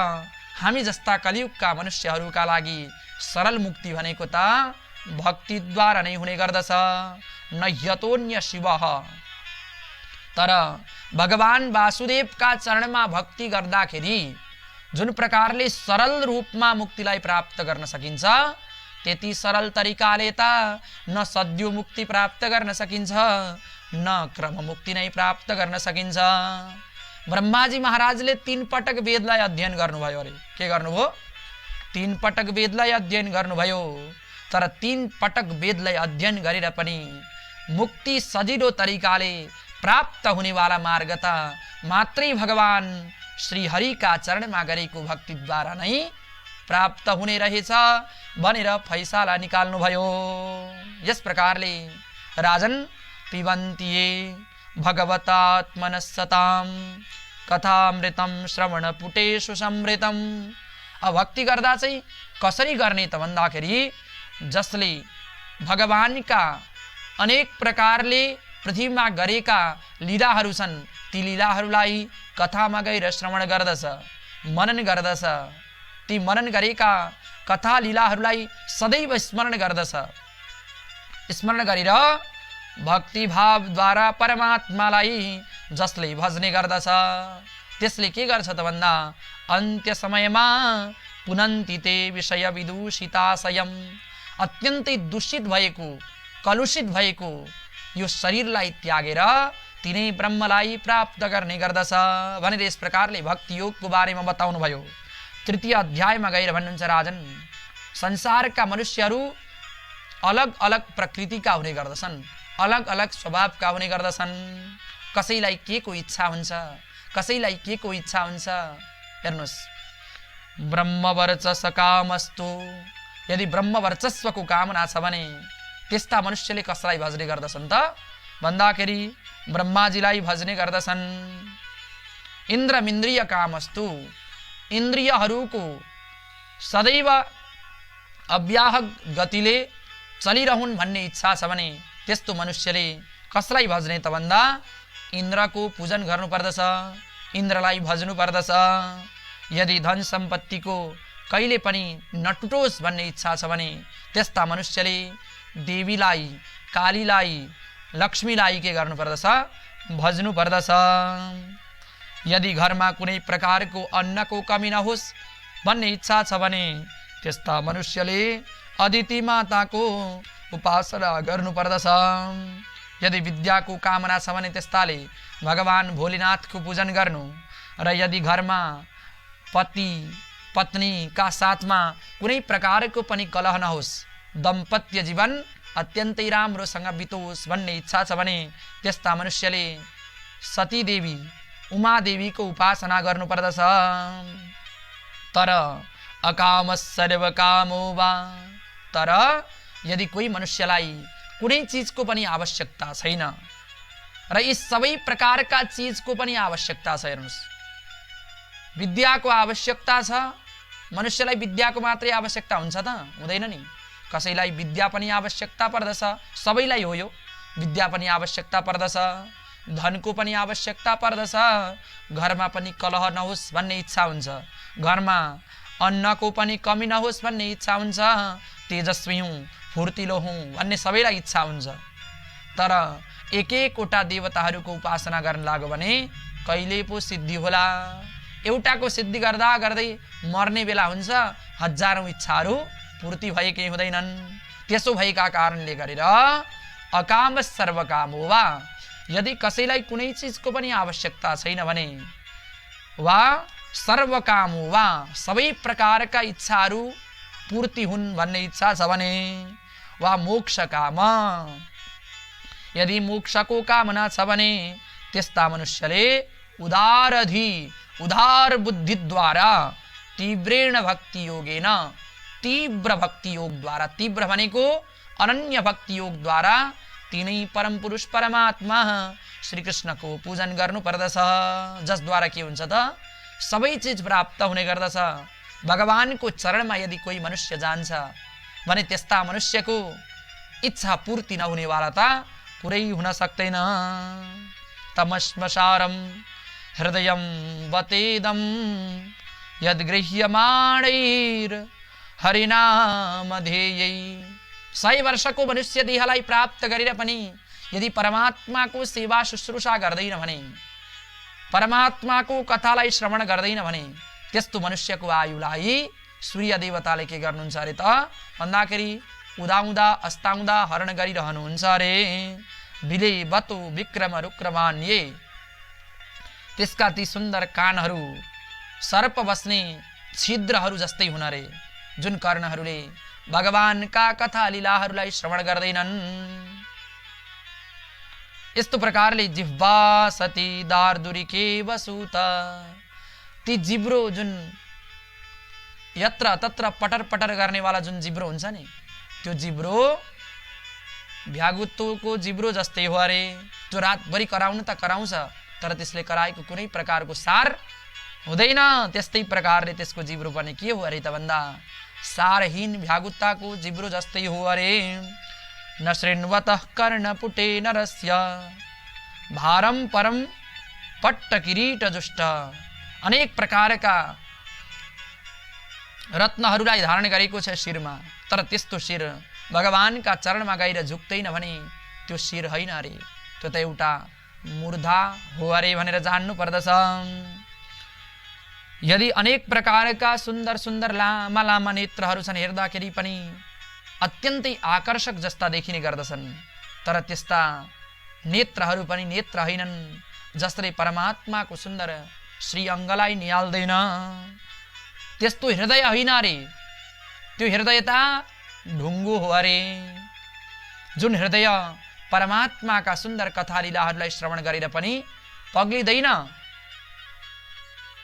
हामी जस्ता कलियुगका मनुष्यहरूका लागि सरल मुक्ति भनेको त भक्तिद्वारा नै हुने गर्दछ। नयतोऽन्य शिवः। तर भगवान वासुदेवका चरणमा भक्ति गर्दाखेरि जुन प्रकारले सरल रूपमा मुक्तिलाई प्राप्त गर्न सकिन्छ, त्यति सरल तरिकाले त न सद्यो मुक्ति प्राप्त गर्न सकिन्छ न क्रम मुक्ति नै प्राप्त गर्न सकिन्छ। ब्रह्माजी महाराजले 3 पटक वेदलाई अध्ययन गर्नुभयो। अरे के गर्नुभयो? 3 पटक वेदलाई अध्ययन गर्नुभयो। तर 3 पटक वेदलाई अध्ययन गरेर पनि मुक्ति सजिलो तरिकाले प्राप्त हुनेवाला मार्ग त मात्रै भगवान श्री हरिका चरणमा गरेको भक्तिद्वारा नै प्राप्त हुने रहेछ भनेर फैसला निकाल्नुभयो। यस प्रकारले राजन पिबन्ति ये भगवतात्मनस्सताम कथामृतम श्रवणपुटेषु समृतम। अब भक्ति गर्दा चाहिँ कसरी गर्ने त भन्दाखेरि जसले भगवानका अनेक प्रकारले पृथ्वीमा गरेका लीलाहरू छन्, ती लीलाहरूलाई कथामा गएर श्रवण गर्दछ, मनन गर्दछ। ती मनन गरेका कथा लीलाहरूलाई सदैव स्मरण गर्दछ। स्मरण गरेर भक्तिभावद्वारा परमात्मालाई जसले भज्ने गर्दछ, त्यसले के गर्छ त भन्दा अन्त्य समयमा पुनन्ति ते विषय विदूषिताशयम। अत्यन्तै दूषित भएको, कलुषित भएको यो शरीरलाई त्यागेर तिनै ब्रह्मलाई प्राप्त गर्ने गर्दछ भनेर यस प्रकारले भक्ति योगको बारेमा बताउनु भयो। 3 अध्यायमा गएर भन्नुहुन्छ राजन, संसारका मनुष्यहरू अलग अलग प्रकृतिका हुने गर्दछन्, अलग अलग स्वभावका हुने गर्दछन्। कसैलाई के को इच्छा हुन्छ, कसैलाई के को इच्छा हुन्छ। हेर्नुहोस्, ब्रह्मवर्चस कामस्तु। यदि ब्रह्मवर्चस्वको कामना छ भने त्यस्ता मनुष्यले कसलाई भज्ने गर्दछन् त भन्दाखेरि ब्रह्माजीलाई भज्ने गर्दछन्। इन्द्रमिन्द्रिय कामस्तु। इन्द्रियहरूको सदैव अव्याह गतिले चलिरहन् भन्ने इच्छा छ भने त्यस्तो मनुष्यले कसलाई भज्ने त भन्दा इन्द्रको पूजन गर्नुपर्दछ, इन्द्रलाई भज्नु पर्दछ। यदि धन सम्पत्तिको कहिले पनि नटुटोस् भन्ने इच्छा छ भने त्यस्ता मनुष्यले देवीलाई, कालीलाई, लक्ष्मीलाई के गर्नुपर्दछ? भज्नु पर्दछ। यदि घरमा कुनै प्रकारको अन्नको कमी नहोस् भन्ने इच्छा छ भने त्यस्ता मनुष्यले अदिति माताको उपासना गर्नुपर्दछ। यदि विद्याको कामना छ भने त्यस्ताले भगवान भोलेनाथको पूजन गर्नु। र यदि घरमा पति पत्नीका साथमा कुनै प्रकारको पनि कलह नहोस्, दम्पत्य जीवन अत्यन्तै राम्रोसँग बितोस् भन्ने इच्छा छ भने त्यस्ता मनुष्यले सती देवी, उमा देवीको उपासना गर्नुपर्दछ। तर अकाम सर्वकामो वा। तर यदि कोही मनुष्यलाई कुनै चीजको पनि आवश्यकता छैन र यी सबै प्रकारका चीजको पनि आवश्यकता छ। हेर्नुहोस्, विद्याको आवश्यकता छ, मनुष्यलाई विद्याको मात्रै आवश्यकता हुन्छ त हुँदैन नि। कसैलाई विद्या पनि आवश्यकता पर्दछ, सबैलाई हो यो। विद्या पनि आवश्यकता पर्दछ, धनको पनि आवश्यकता पर्दछ, घरमा पनि कलह नहोस् भन्ने इच्छा हुन्छ, घरमा अन्नको पनि कमी नहोस् भन्ने इच्छा हुन्छ, तेजस्वी हुँ, फुर्तिलो हुँ भन्ने सबैलाई इच्छा हुन्छ। तर एक एकवटा देवताहरूको उपासना गर्न लाग्यो भने कहिले पो सिद्धि होला। एउटाको सिद्धि गर्दा गर्दै मर्ने बेला हुन्छ, हजारौं इच्छाहरू पूर्ति भएकै हुँदैनन्। त्यसो भएका कारणले गरेर अकाम सर्वकामो वा। यदि कसैलाई कुनै चिजको पनि आवश्यकता छैन भने वा सर्वकामो वा सबै प्रकारका इच्छाहरू पूर्ति हुन् भन्ने इच्छा छ भने वा मोक्ष काम, यदि मोक्षको कामना छ भने त्यस्ता मनुष्यले उदार बुद्धिद्वारा तीव्रेण भक्ति योगेन, तीव्र भक्ति योगद्वारा, तीव्र भनेको अनन्य भक्ति योगद्वारा तिनै परम पुरुष परमात्मा श्रीकृष्णको पूजन गर्नु पर्दछ, जसद्वारा के हुन्छ त सबै चिज प्राप्त हुने गर्दछ। भगवानको चरणमा यदि कोही मनुष्य जान्छ भने त्यस्ता मनुष्यको इच्छा पूर्ति नहुनेवाला त पुरै हुन सक्दैन। तमस्मसारम हृदयम वतेदम यद्गृह्यमाणैर हरिनामधेयै। 100 वर्षको मनुष्य देहलाई प्राप्त गरेर पनि यदि परमात्माको सेवा शुश्रूषा गर्दैन भने, परमात्माको कथालाई श्रवण गर्दैन भने त्यस्तो मनुष्यको आयुलाई सूर्य देवताले के गर्नुहुन्छ अरे त भन्दाखेरि उदाउँदा अस्ताउँदा हरण गरिरहनुहुन्छ अरे। बिले बतो विक्रम रुक्रमान्ये, त्यसका ती सुन्दर कानहरू सर्प बस्ने छिद्रहरू जस्तै हुन रे, जुन कर्णहरूले भगवानका कथा लीलाहरूलाई श्रवण गर्दैनन्। यस्तो प्रकारले जिह्वा सती दार्दुरिके वसुत, ती जिब्रो जुन यत्र तत्र पटर पटर गर्नेवाला जुन जिब्रो हुन्छ नि, त्यो जिब्रो भ्यागुत्तोको जिब्रो जस्तै हो अरे। त्यो रातभरि कराउनु त कराउँछ तर त्यसले कराएको कुनै प्रकारको सार हुँदैन। त्यस्तै प्रकारले त्यसको जिब्रो पनि के हो अरे त भन्दा सारहीन भ्यागुत्ताको जिब्रो जस्तै हो अरे। न शृण्वतः कर्णपुटे नरस्य भारम परम पट्ट किरीट जुष्ट, अनेक प्रकारका रत्नहरूलाई धारण गरेको छ शिरमा, तर त्यस्तो शिर भगवानका चरणमा गएर झुक्दैन भने त्यो शिर होइन अरे, त्यो त एउटा मुर्धा हो अरे भनेर जान्नु पर्दछ। यदि अनेक प्रकारका सुन्दर सुन्दर लामा लामा नेत्रहरू छन्, हेर्दाखेरि पनि अत्यन्तै आकर्षक जस्ता देखिने गर्दछन्, तर त्यस्ता नेत्रहरू पनि नेत्र होइनन् जसले परमात्माको सुन्दर श्री अङ्गलाई निहाल्दैन। त्यस्तो हृदय होइन अरे, त्यो हृदय त ढुङ्गो हो अरे, जुन हृदय परमात्माका सुन्दर कथा लीलाहरूलाई श्रवण गरेर पनि पग्लिँदैन,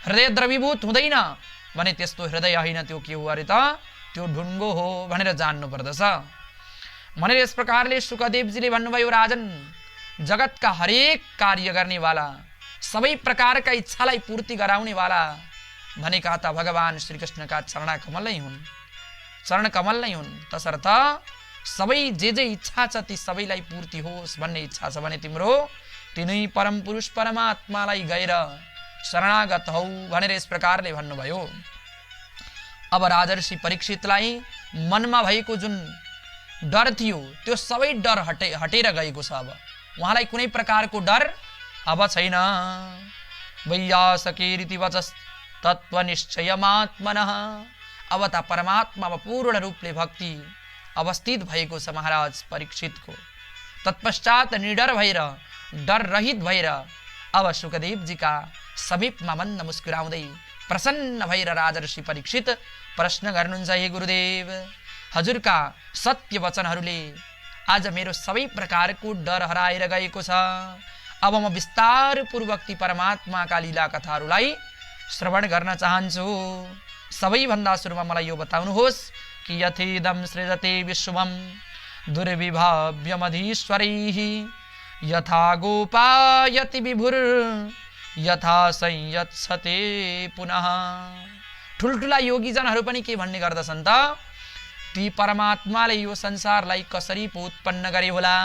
हृदय द्रवीभूत हुँदैन भने त्यस्तो हृदय होइन, त्यो के हो अरे त त्यो ढुङ्गो हो भनेर जान्नु पर्दछ। भनेर यस प्रकारले सुखदेवजीले भन्नुभयो, राजन जगतका हरेक कार्य गर्नेवाला, सबै प्रकारका इच्छालाई पूर्ति गराउनेवाला भनेका त भगवान श्रीकृष्णका चरणकमल नै हुन्। तसर्थ सबै जे इच्छा छ ती सबैलाई पूर्ति होस् भन्ने इच्छा छ भने तिम्रो तिनै परम पुरुष परमात्मालाई गएर शरणागत हौ भनेर यस प्रकारले भन्नुभयो। अब राजर्षि परीक्षितलाई मनमा भएको जुन डर थियो त्यो सबै डर हटेर गएको छ। अब उहाँलाई कुनै प्रकारको डर अब छैन। वैयासकेरिति वचस् तत्त्वनिश्चयमात्मनः, अब त परमात्मामा पूर्ण रूपले भक्ति अवस्थित भएको छ महाराज परीक्षितको। तत्पश्चात निडर भएर, डर रहित भएर अब सुखदेवजीका समीपमा मन्द मुस्कुराउँदै प्रसन्न भएर राजर्षि परीक्षित प्रश्न गर्नुहुन्छ, हे गुरुदेव, हजुरका सत्य वचनहरूले आज मेरो सबै प्रकारको डर हराएर गएको छ। अब म विस्तार पूर्वक ती परमात्माका लीला कथाहरूलाई श्रवण गर्न चाहन्छु। सबैभन्दा सुरुमा मलाई यो बताउनुहोस् कि यथेदम सृजते विश्वम दुर्विभाव्यमधीश्वरैः यथा गोपायति विभुर यथा संयत्सते पुनः। ठुल्ठुला योगीजनहरू पनि के भन्ने गर्दछन् त, ती परमात्माले यो संसारलाई कसरी पो उत्पन्न गरे होला।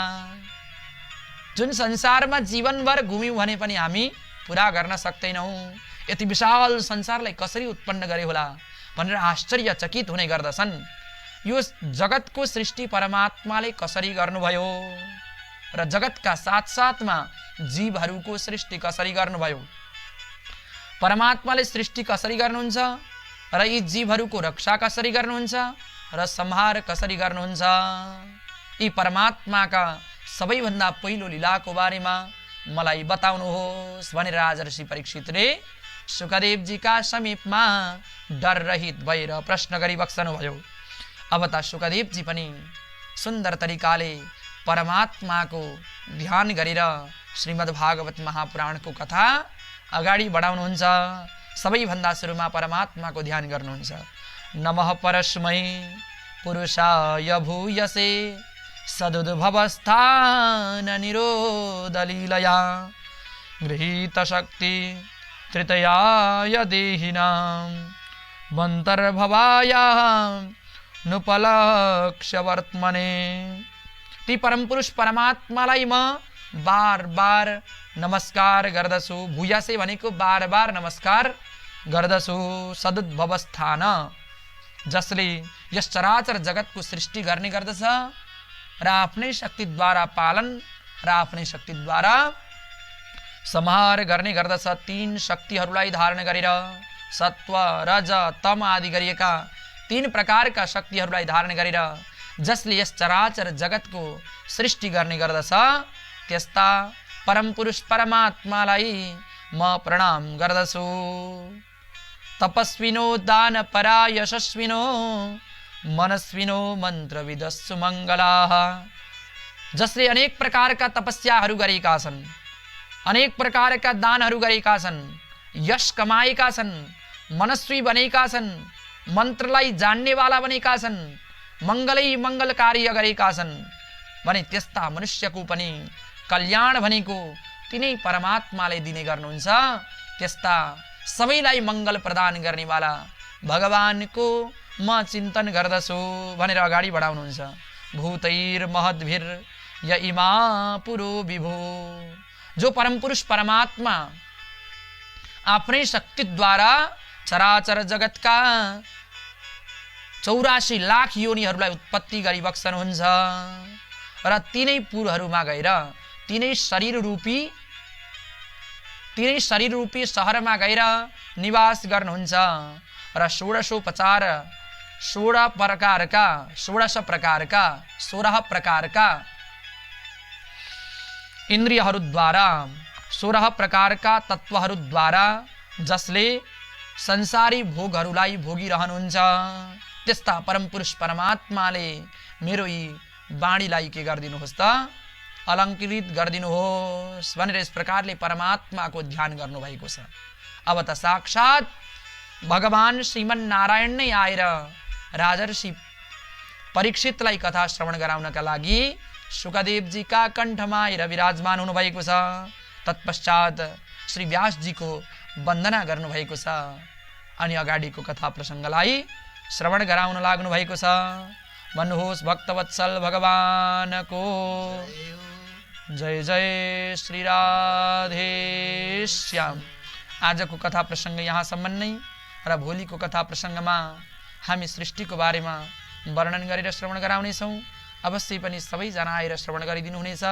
जुन संसारमा जीवनभर घुम्यौँ भने पनि हामी पुरा गर्न सक्दैनौँ, यति विशाल संसारलाई कसरी उत्पन्न गरे होला भनेर आश्चर्यचकित हुने गर्दछन्। यो जगतको सृष्टि परमात्माले कसरी गर्नुभयो र जगतका साथसाथमा जीवहरूको सृष्टि कसरी गर्नुभयो, परमात्माले सृष्टि कसरी गर्नुहुन्छ र यी जीवहरूको रक्षा कसरी गर्नुहुन्छ र संहार कसरी गर्नुहुन्छ, यी परमात्माका सबैभन्दा पहिलो लीलाको बारेमा मलाई बताउनुहोस् भनेर राजर्षि परीक्षितले शुकदेवजीका समीपमा डर रहित भएर प्रश्न गरिबक्सनुभयो। अब त शुकदेवजी पनि सुन्दर तरिकाले परमात्माको ध्यान गरेर श्रीमद्भागवत महापुराणको कथा अगाडि बढाउनुहुन्छ। सबैभन्दा सुरुमा परमात्माको ध्यान गर्नुहुन्छ। नमः परस्मै पुरुषाय भूयसे सदुद्भवस्थान निरोधलीलया गृहीतशक्ति तृतीयाय देहिनां मन्तर्भवाया नुपलक्ष्य वर्त्मने। ती परमपुरुष परमात्मालाई म बार बार नमस्कार गर्दछु। भूयसे भनेको बार बार नमस्कार गर्दछु। सदुद्भवस्थान जसले यस चराचर जगतको सृष्टि गर्ने गर्दछ र आफ्नै शक्तिद्वारा पालन र आफ्नै शक्तिद्वारा संहार गर्ने गर्दछ। तीन शक्तिहरूलाई धारण गरेर सत्व रज तम आदि गरिएका तीन प्रकारका शक्तिहरूलाई धारण गरेर जसले यस चराचर जगतको सृष्टि गर्ने गर्दछ त्यस्ता परमपुरुष परमात्मालाई म प्रणाम गर्दछु। तपस्विनो दानपरा यशस्विनो मनस्विनो मन्त्रविदस्सु मङ्गलाः। जसले अनेक प्रकारका तपस्याहरू गरेका छन्, अनेक प्रकारका दानहरू गरेका छन्, यश कमाएका छन्, मनस्वी बनेका छन्, मन्त्रलाई जान्नेवाला बनेका छन्, मङ्गलै मङ्गल कार्य गरेका छन् भने त्यस्ता मनुष्यको पनि कल्याण भनेको तिनै परमात्माले दिने गर्नुहुन्छ। त्यस्ता सबैलाई मङ्गल प्रदान गर्नेवाला भगवानको म चिन्तन गर्दछु भनेर अगाडि बढाउनुहुन्छ। भूतैर महद्भिर य इमा पुरो विभो। जो परमपुरुष परमात्मा आफ्नै शक्तिद्वारा चराचर जगतका 84 लाख योनिहरूलाई उत्पत्ति गरिबक्सनुहुन्छ र तिनै पुरहरूमा गएर तिनै शरीर रूपी सहरमा गएर निवास गर्नुहुन्छ र 16 प्रकारका इन्द्रियहरूद्वारा 16 प्रकारका तत्त्वहरूद्वारा जसले संसारी भोगहरूलाई भोगिरहनुहुन्छ त्यस्ता परमपुरुष परमात्माले मेरो यी वाणीलाई के गरिदिनुहोस् त अलङ्कृत गरिदिनुहोस् भनेर यस प्रकारले परमात्माको ध्यान गर्नुभएको छ। अब त साक्षात् भगवान श्रीमन्नारायण नै आएर राजर्षि परीक्षितलाई कथा श्रवण गराउनका लागि शुकदेवजीका कण्ठमा आएर विराजमान हुनुभएको छ। तत्पश्चात श्री व्यासजीको वन्दना गर्नुभएको छ अनि अगाडिको कथा प्रसङ्गलाई श्रवण गराउन लाग्नु भएको छ। भन्नुहोस् भक्तवत्सल भगवानको जय जय श्री राधे श्याम। आजको कथा प्रसङ्ग यहाँसम्म नै र भोलिको कथा प्रसङ्गमा हामी सृष्टिको बारेमा वर्णन गरेर श्रवण गराउनेछौँ। अवश्य पनि सबैजना आएर श्रवण गरिदिनु हुनेछ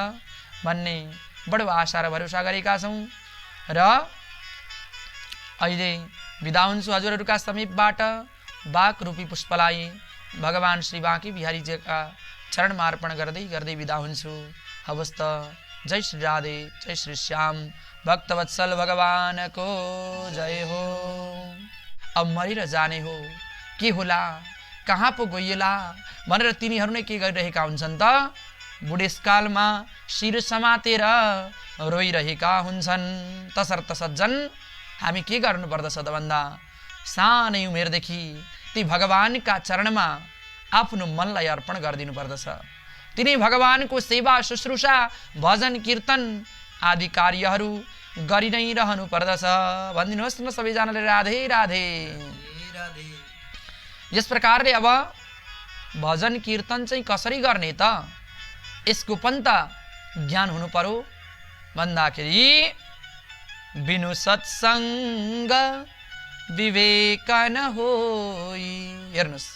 भन्ने बडो आशा र भरोसा गरेका छौँ र अहिले बिदा हुन्छु हजुरहरूका समीपबाट। बाक रूपी पुष्पलाई भगवान श्री बाँकी बिहारीजीका चरणमा अर्पण गर्दै गर्दै बिदा हुन्छु। हवस् त। जय श्री राधे, जय श्री श्याम। भक्तवत्सल भगवानको जय हो। अब मरेर जाने हो, के होला, कहाँ पो गइएला भनेर तिनीहरू नै के गरिरहेका हुन्छन् त? बुढेसकालमा शिर समातेर रोइरहेका हुन्छन्। तसर्थ सज्जन हामी के गर्नुपर्दछ त भन्दा सानै उमेरदेखि ती भगवानका चरणमा आफ्नो मनलाई अर्पण गरिदिनु पर्दछ। तिनी भगवानको सेवा शुश्रूषा भजन कीर्तन आदि कार्यहरू गरि नै रहनु पर्दछ। भनिदिनुहोस् न सबैजनाले राधे राधे। यस प्रकारले अब भजन कीर्तन चाहिँ कसरी गर्ने त, यसको पनि त ज्ञान हुनु पर्यो भन्दाखेरि बिनु सत्संग विवेक न होई। हेर्नुस्,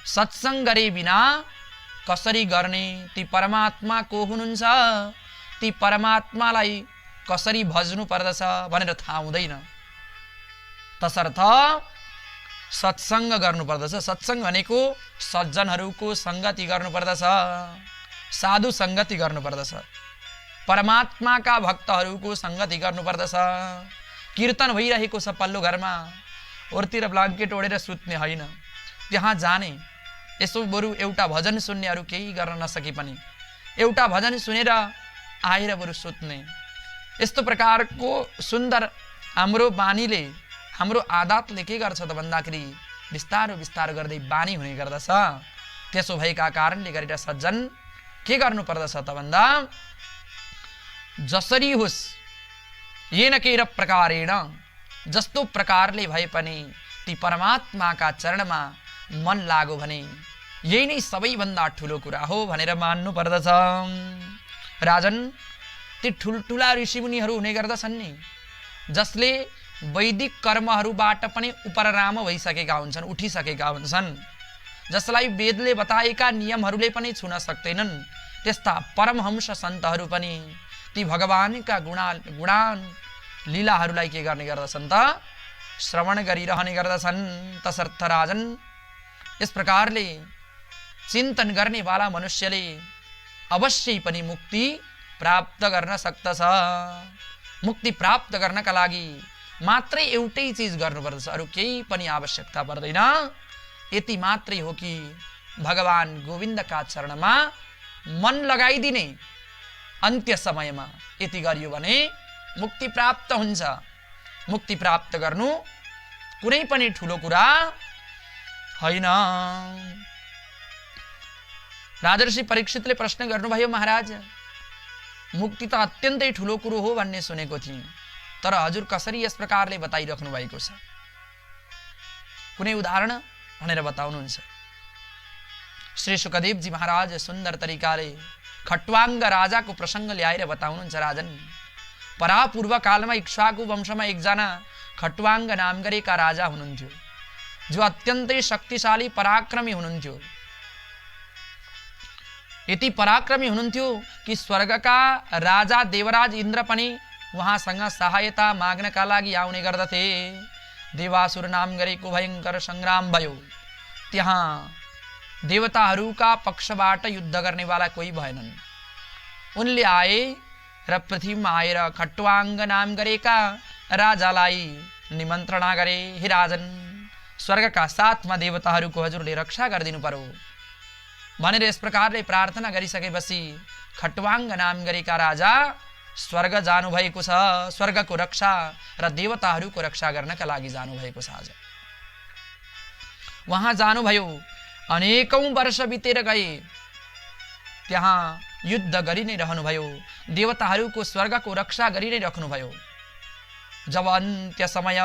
सत्संग गरे बिना कसरी गर्ने, ती परमात्मा को हुनुहुन्छ, ती परमात्मालाई कसरी भज्नु पर्दछ भनेर थाहा हुँदैन। तसर्थ सत्संग गर्नु पर्दछ। सत्संग भनेको सज्जनहरूको संगति गर्नु पर्दछ, साधु संगति गर्नु पर्दछ। परमात्माका भक्तहरूको सङ्गति गर्नुपर्दछ। कीर्तन भइरहेको छ पल्लो घरमा, ओरतिर ब्ल्याङ्केट ओढेर सुत्ने होइन, त्यहाँ जाने, यसो बरु एउटा भजन सुन्ने, अरू केही गर्न नसके पनि एउटा भजन सुनेर आएर बरु सुत्ने। यस्तो प्रकारको सुन्दर हाम्रो बानीले, हाम्रो आदतले के गर्छ त भन्दाखेरि बिस्तारो बिस्तारो गर्दै बानी हुने गर्दछ। त्यसो भएका कारणले गरेर सज्जन के गर्नुपर्दछ त भन्दा जसरी होस् येन केर प्रकारेण, जस्तो प्रकारले भए पनि ती परमात्माका चरणमा मन लाग्यो भने यही नै सबैभन्दा ठुलो कुरा हो भनेर मान्नु पर्दछ। राजन, ती ठुल्ठुला ऋषिमुनिहरू हुने गर्दछन् नि, जसले वैदिक कर्महरूबाट पनि उपराम भइसकेका हुन्छन्, उठिसकेका हुन्छन्, जसलाई वेदले बताएका नियमहरूले पनि छुन सक्दैनन्, त्यस्ता परमहंस सन्तहरू पनि ती भगवानका गुणान लीलाहरूलाई के गर्ने गर्दछन् त श्रवण गरिरहने गर्दछन्। तसर्थ राजन, यस प्रकारले चिन्तन गर्नेवाला मनुष्यले अवश्य पनि मुक्ति प्राप्त गर्न सक्दछ। मुक्ति प्राप्त गर्नका लागि मात्रै एउटै चिज गर्नुपर्दछ, अरू केही पनि आवश्यकता पर्दैन। यति मात्रै हो कि भगवान गोविन्दका चरणमा मन लगाइदिने। अन्त्य समयमा यति गरियो भने मुक्ति प्राप्त हुन्छ। मुक्ति प्राप्त गर्नु कुनै पनि ठुलो कुरा होइन। राजर्षि परीक्षितले प्रश्न गर्नुभयो, महाराज मुक्ति त अत्यन्तै ठुलो कुरो हो भन्ने सुनेको थिएँ, तर हजुर कसरी यस प्रकारले बताइराख्नु भएको छ, कुनै उदाहरण भनेर बताउनुहुन्छ। श्री सुखदेवजी महाराज सुन्दर तरिकाले खट्वाङ्ग राजाको प्रसङ्ग ल्याएर बताउनुहुन्छ। राजन, परापूर्व कालमा इक्ष्वाकु वंशमा एकजना खट्वाङ्ग नाम गरेका राजा हुनुहुन्थ्यो, जो अत्यन्तै शक्तिशाली पराक्रमी हुनुहुन्थ्यो। यति पराक्रमी हुनुहुन्थ्यो कि स्वर्गका राजा देवराज इन्द्र पनि उहाँसँग सहायता माग्नका लागि आउने गर्दथे। देवासुर नाम गरेको भयङ्कर सङ्ग्राम भयो, त्यहाँ देवताहरूका पक्षबाट युद्ध गर्नेवाला कोही भएनन्। उनले आए र पृथ्वीमा आएर खट्वाङ्ग नाम गरेका राजालाई निमन्त्रणा गरे, हे राजन, स्वर्गका साथमा देवताहरूको हजुरले रक्षा गरिदिनु पर्यो भनेर यस प्रकारले प्रार्थना गरिसकेपछि खट्वाङ्ग नाम गरेका राजा स्वर्ग जानुभएको छ। स्वर्गको रक्षा र देवताहरूको रक्षा गर्नका लागि जानुभएको छ। आज उहाँ जानुभयो, अनेकौं वर्ष बितेर गए, त्यहाँ युद्ध गरि नै रहनुभयो, देवताहरूको स्वर्गको रक्षा गरि नै राख्नुभयो। जब अन्त्य समय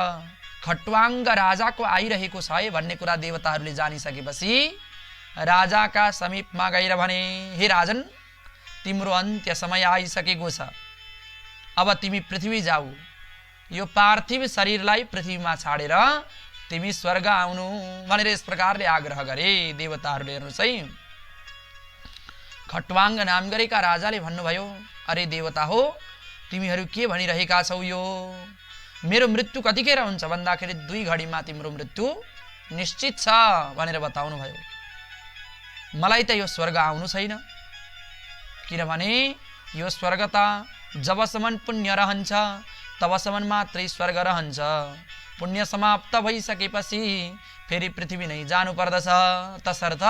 खट्वाङ्ग राजाको आइरहेको छ है भन्ने कुरा देवताहरूले जानिसकेपछि राजाका समीपमा गएर भने, हे राजन, तिम्रो अन्त्य समय आइसकेको छ, अब तिमी पृथ्वी जाऊ, यो पार्थिव शरीरलाई पृथ्वीमा छाडेर तिमी स्वर्ग आउनु भनेर यस प्रकारले आग्रह गरे देवताहरूले। हेर्नुहोस् है, खट्वाङ्ग नाम गरेका राजाले भन्नुभयो, अरे देवता हो, तिमीहरू के भनिरहेका छौ, यो मेरो मृत्यु कतिखेर हुन्छ भन्दाखेरि 2 घडीमा तिम्रो मृत्यु निश्चित छ भनेर बताउनु भयो। मलाई त यो स्वर्ग आउनु छैन, किनभने यो स्वर्ग त जबसम्म पुण्य रहन्छ तबसम्म मात्रै स्वर्ग रहन्छ। पुण्य समाप्त भइसकेपछि फेरि पृथ्वी नै जानु पर्दछ। तसर्थ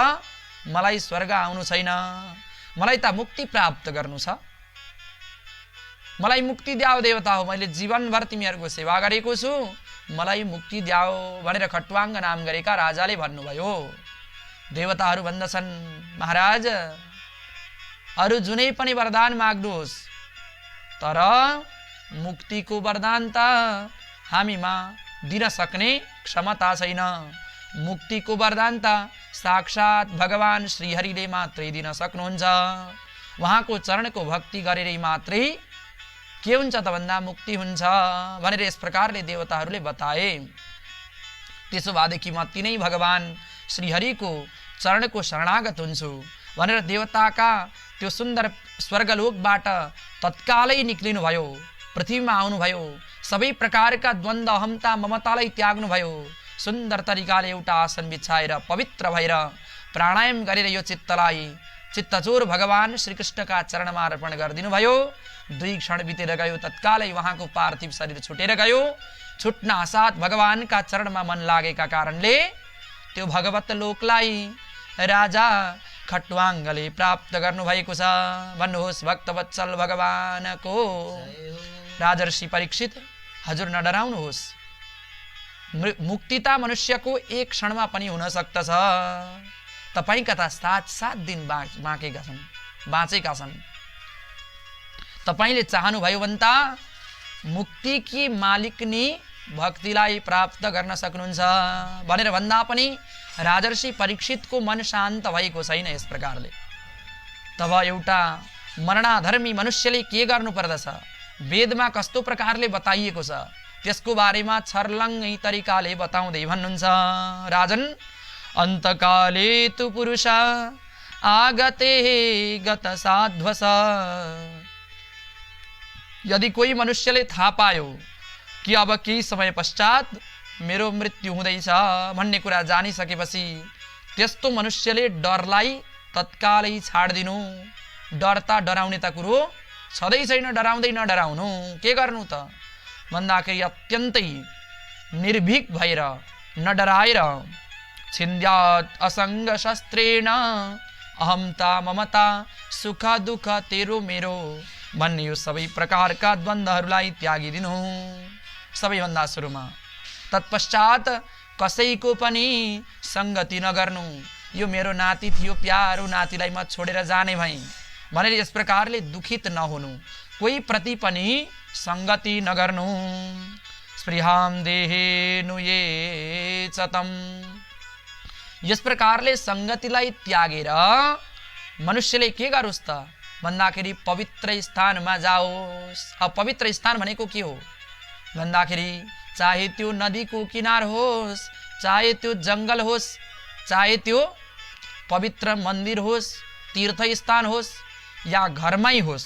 मलाई स्वर्ग आउनु छैन, मलाई त मुक्ति प्राप्त गर्नु छ। मलाई मुक्ति द्याऊ देवता हो, मैले जीवनभर तिमीहरूको सेवा गरेको छु, मलाई मुक्ति द्याऊ भनेर खट्वाङ्ग नाम गरेका राजाले भन्नुभयो। देवताहरू भन्दछन्, महाराज, अरू जुनै पनि वरदान माग्नुहोस्, तर मुक्तिको वरदान त हामीमा दिन सक्ने क्षमता छैन। मुक्तिको वरदान त साक्षात भगवान श्रीहरिले मात्रै दिन सक्नुहुन्छ। उहाँको चरणको भक्ति गरेरै मात्रै के हुन्छ त भन्दा मुक्ति हुन्छ भनेर यस प्रकारले देवताहरूले बताए। त्यसो भएदेखि म तिनै भगवान श्रीहरिको चरणको शरणागत हुन्छु भनेर देवताका त्यो सुन्दर स्वर्गलोकबाट तत्कालै निक्लिनु भयो, पृथ्वीमा आउनुभयो, सबै प्रकारका द्वन्द्व अहमता ममतालाई त्याग्नुभयो। सुन्दर तरिकाले एउटा आसन बिछाएर पवित्र भएर प्राणायाम गरेर यो चित्तलाई चित्तचोर भगवान श्रीकृष्णका चरणमा अर्पण गरिदिनु भयो। 2 क्षण बितेर गयो, तत्कालै उहाँको पार्थिव शरीर छुटेर गयो। छुट्न साथ भगवानका चरणमा मन लागेका कारणले त्यो भगवत लोकलाई राजा खट्वाङ्गले प्राप्त गर्नुभएको छ। भन्नुहोस् भक्तवत्सल भगवानको। राजर्षि परीक्षित, हजुर नडराउनुहोस्। मुक्तिता मनुष्यको 1 क्षणमा पनि हुन सक्दछ। तपाईका त 7 दिन बाँचेका छन्। तपाईले चाहनुभयो भने त मुक्तिकी मालिकनी भक्तिलाई प्राप्त गर्न सक्नुहुन्छ भनेर भन्दा पनि राजर्षि परीक्षितको मन शान्त भएको छैन। यस प्रकारले तब एउटा मरणाधर्मी मनुष्यले के गर्नु पर्दछ, वेदमा कस्तो प्रकारले बताइएको छ त्यसको बारेमा छर्लङ्गै तरिकाले बताउँदै भन्नुहुन्छ। राजन, अन्तकाले तु पुरुष आगते गत साध्वस। यदि कोही मनुष्यले थाहा पायो कि अब केही समय पश्चात मेरो मृत्यु हुँदैछ भन्ने कुरा जानिसकेपछि त्यस्तो मनुष्यले डरलाई तत्कालै छाड्दिनु। डर त डराउने त कुरो छँदै छैन, डराउँदै नडराउनु। के गर्नु त भन्दाखेरि अत्यन्तै निर्भीक भएर नडराएर छिन्द्यात् असङ्ग शस्त्रेण अहमता ममता सुख दुःख तेरो मेरो भन्ने यो सबै प्रकारका द्वन्द्वहरूलाई त्यागिदिनु सबैभन्दा सुरुमा। तत्पश्चात कसैको पनि सङ्गति नगर्नु। यो मेरो नाति थियो, प्यारो नातिलाई म छोडेर जाने भएँ भनेर यस प्रकारले दुखित नहुनु। कोही प्रति पनि सङ्गति नगर्नु। स्पृहां देहे नुये चतम। यस प्रकारले सङ्गतिलाई त्यागेर मनुष्यले के गरोस् त भन्दाखेरि पवित्र स्थानमा जाओस्। अब पवित्र स्थान भनेको के हो भन्दाखेरि चाहे त्यो नदीको किनार होस्, चाहे त्यो जङ्गल होस्, चाहे त्यो पवित्र मन्दिर होस्, तीर्थस्थान होस् या घरमै होस्,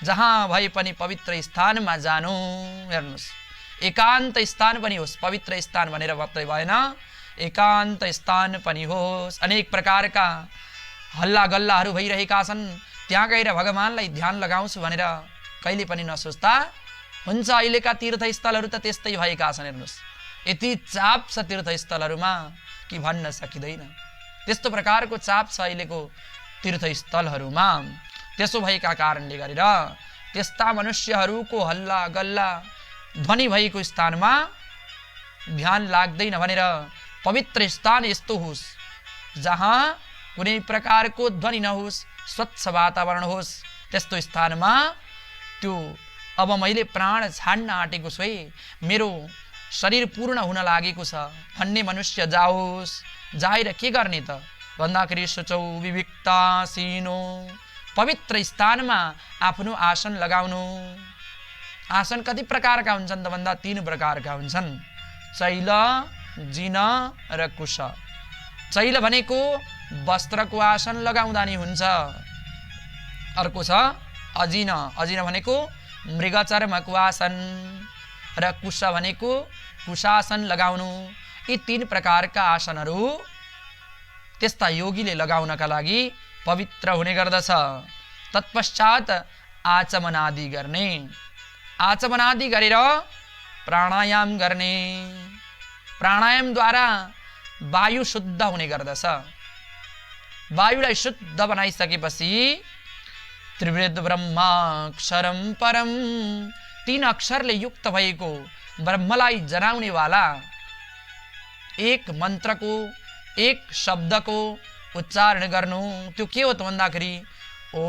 जहाँ भए पनि पवित्र स्थानमा जानु। हेर्नुहोस्, एकान्त स्थान पनि होस्, पवित्र स्थान भनेर मात्रै भएन, एकान्त स्थान पनि होस्। अनेक प्रकारका हल्ला गल्लाहरू भइरहेका छन्, त्यहाँ गएर भगवानलाई ध्यान लगाउँछु भनेर कहिले पनि नसोच्दा हुन्छ। अहिलेका तीर्थस्थलहरू त त्यस्तै भएका छन्। हेर्नुहोस्, यति चाप छ तीर्थस्थलहरूमा कि भन्न सकिँदैन। त्यस्तो प्रकारको चाप छ अहिलेको तीर्थस्थलहरूमा। त्यसो भएका कारणले गरेर त्यस्ता मनुष्यहरूको हल्ला गल्ला ध्वनि भएको स्थानमा ध्यान लाग्दैन भनेर पवित्र स्थान यस्तो होस् जहाँ कुनै प्रकारको ध्वनि नहोस्, स्वच्छ वातावरण होस्। त्यस्तो स्थानमा त्यो अब मैले प्राण छाड्न आँटेको छु है, मेरो शरीर पूर्ण हुन लागेको छ भन्ने मनुष्य जाओस्। जाएर के गर्ने त भन्दाखेरि सोचौ विविक्तासीनो, पवित्र स्थानमा आफ्नो आसन लगाउनु। आसन कति प्रकारका हुन्छन् त भन्दा 3 प्रकारका हुन्छन्, चैल, जिन र कुश। चैल भनेको वस्त्रको आसन लगाउँदा नि हुन्छ। अर्को छ अजिन, अजिन भनेको मृगचर्मको आसन र कुश भनेको कुशासन लगाउनु। यी 3 प्रकारका आसनहरू त्यस्ता योगीले लगाउनका लागि पवित्र हुने गर्दछ। तत्पश्चात आचमन आदि गर्ने, आचमन आदि गरेर प्राणायाम गर्ने। प्राणायामद्वारा वायु शुद्ध हुने गर्दछ। वायुलाई शुद्ध बनाइसकेपछि त्रिवृद्ध ब्रह्माक्षरम परम, 3 अक्षरले युक्त भएको ब्रह्मलाई जनाउने वाला एक मन्त्रको, एक शब्दको उच्चारण गर्नु। त्यो के हो त भन्दाखेरि ओम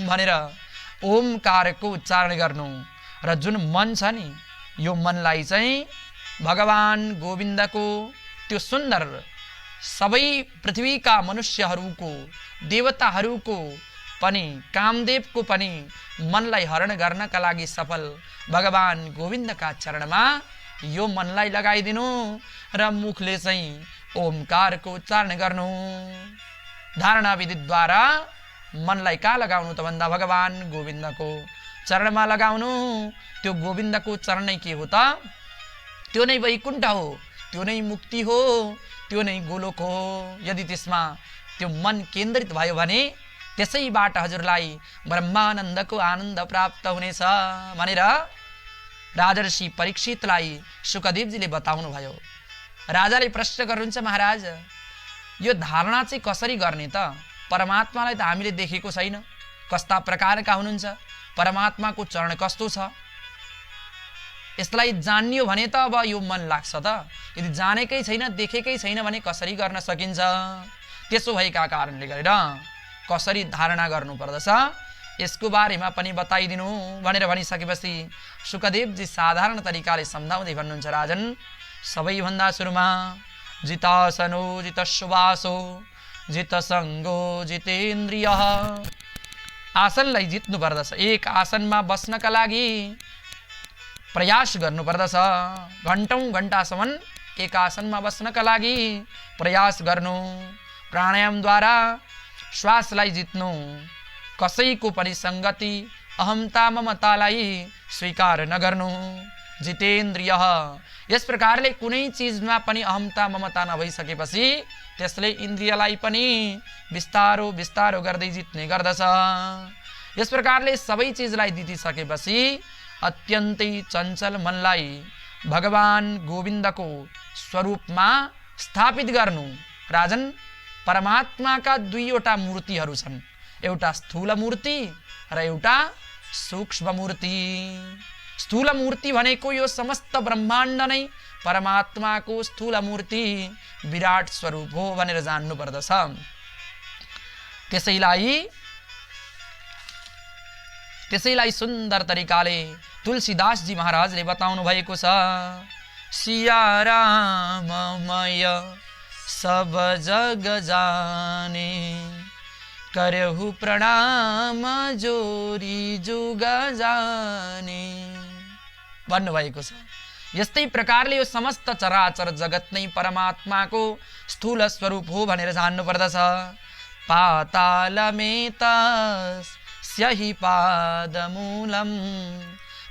भनेर ओमकारको उच्चारण गर्नु। र जुन मन छ नि, यो मनलाई चाहिँ भगवान गोविन्दको त्यो सुन्दर सबै पृथ्वीका मनुष्यहरूको, देवताहरूको पनि, कामदेवको पनि मनलाई हरण गर्नका लागि सफल भगवान गोविन्दका चरणमा यो मनलाई लगाइदिनु र मुखले चाहिँ ओमकारको उच्चारण गर्नु। धारणा विधिद्वारा मनलाई कहाँ लगाउनु त भन्दा भगवान गोविन्दको चरणमा लगाउनु। त्यो गोविन्दको चरण नै के हो त? त्यो नै वैकुण्ठ हो, त्यो नै मुक्ति हो, त्यो नै गोलोक हो। यदि त्यसमा त्यो मन केन्द्रित भयो भने त्यसैबाट हजुरलाई ब्रह्मानन्दको आनन्द प्राप्त हुनेछ भनेर राजर्षि परीक्षितलाई शुकदेवजीले बताउनु भयो। राजाले प्रश्न गर्नुहुन्छ, महाराज यो धारणा चाहिँ कसरी गर्ने त? परमात्मालाई त हामीले देखेको छैन, कस्ता प्रकारका हुनुहुन्छ, परमात्माको चरण कस्तो छ, यसलाई जान्यो भने त अब यो मन लाग्छ त। यदि जानेकै छैन, देखेकै छैन भने कसरी गर्न सकिन्छ? त्यसो भएका कारणले गरेर कसरी धारणा गर्नुपर्दछ यसको बारेमा पनि बताइदिनु भनेर भनिसकेपछि शुकदेवजी साधारण तरिकाले सम्झाउँदै भन्नुहुन्छ, राजन सबैभन्दा सुरुमा जितासनो जितश्वासो जितसङ्गो जितेन्द्रिय, आसनलाई जित्नु पर्दछ। एक आसनमा बस्नका लागि प्रयास गर्नुपर्दछ। घन्टौं घन्टासम्म एक आसनमा बस्नका लागि प्रयास गर्नु, प्राणायामद्वारा श्वासलाई जित्नु, कसैको पनि सङ्गति अहमता ममतालाई स्वीकार नगर्नु। जितेन्द्रिय, यस प्रकारले कुनै चिजमा पनि अहमता ममता नभइसकेपछि त्यसले इन्द्रियलाई पनि बिस्तारो बिस्तारो गर्दै जित्ने गर्दछ। यस प्रकारले सबै चिजलाई जितिसकेपछि अत्यन्तै चञ्चल मनलाई भगवान गोविन्दको स्वरूपमा स्थापित गर्नु। राजन परमात्माका दुईवटा मूर्तिहरू छन्, एउटा स्थूल मूर्ति र एउटा सूक्ष्म मूर्ति। स्थूल मूर्ति भनेको यो समस्त ब्रह्माण्ड नै परमात्माको स्थूल मूर्ति विराट स्वरूप हो भनेर जान्नु पर्दछ। त्यसैलाई सुन्दर तरिकाले तुलसीदासजी महाराजले बताउनु भएको छ। सिया राममय सब जग जाने, करहु प्रणाम जोरी जुग जाने भन्नुभएको छ। यस्तै प्रकारले यो समस्त चराचर जगत नै परमात्माको स्थूल स्वरूप हो भनेर जान्नु पर्दछ। पातालमेत स्यहि पादमूलम,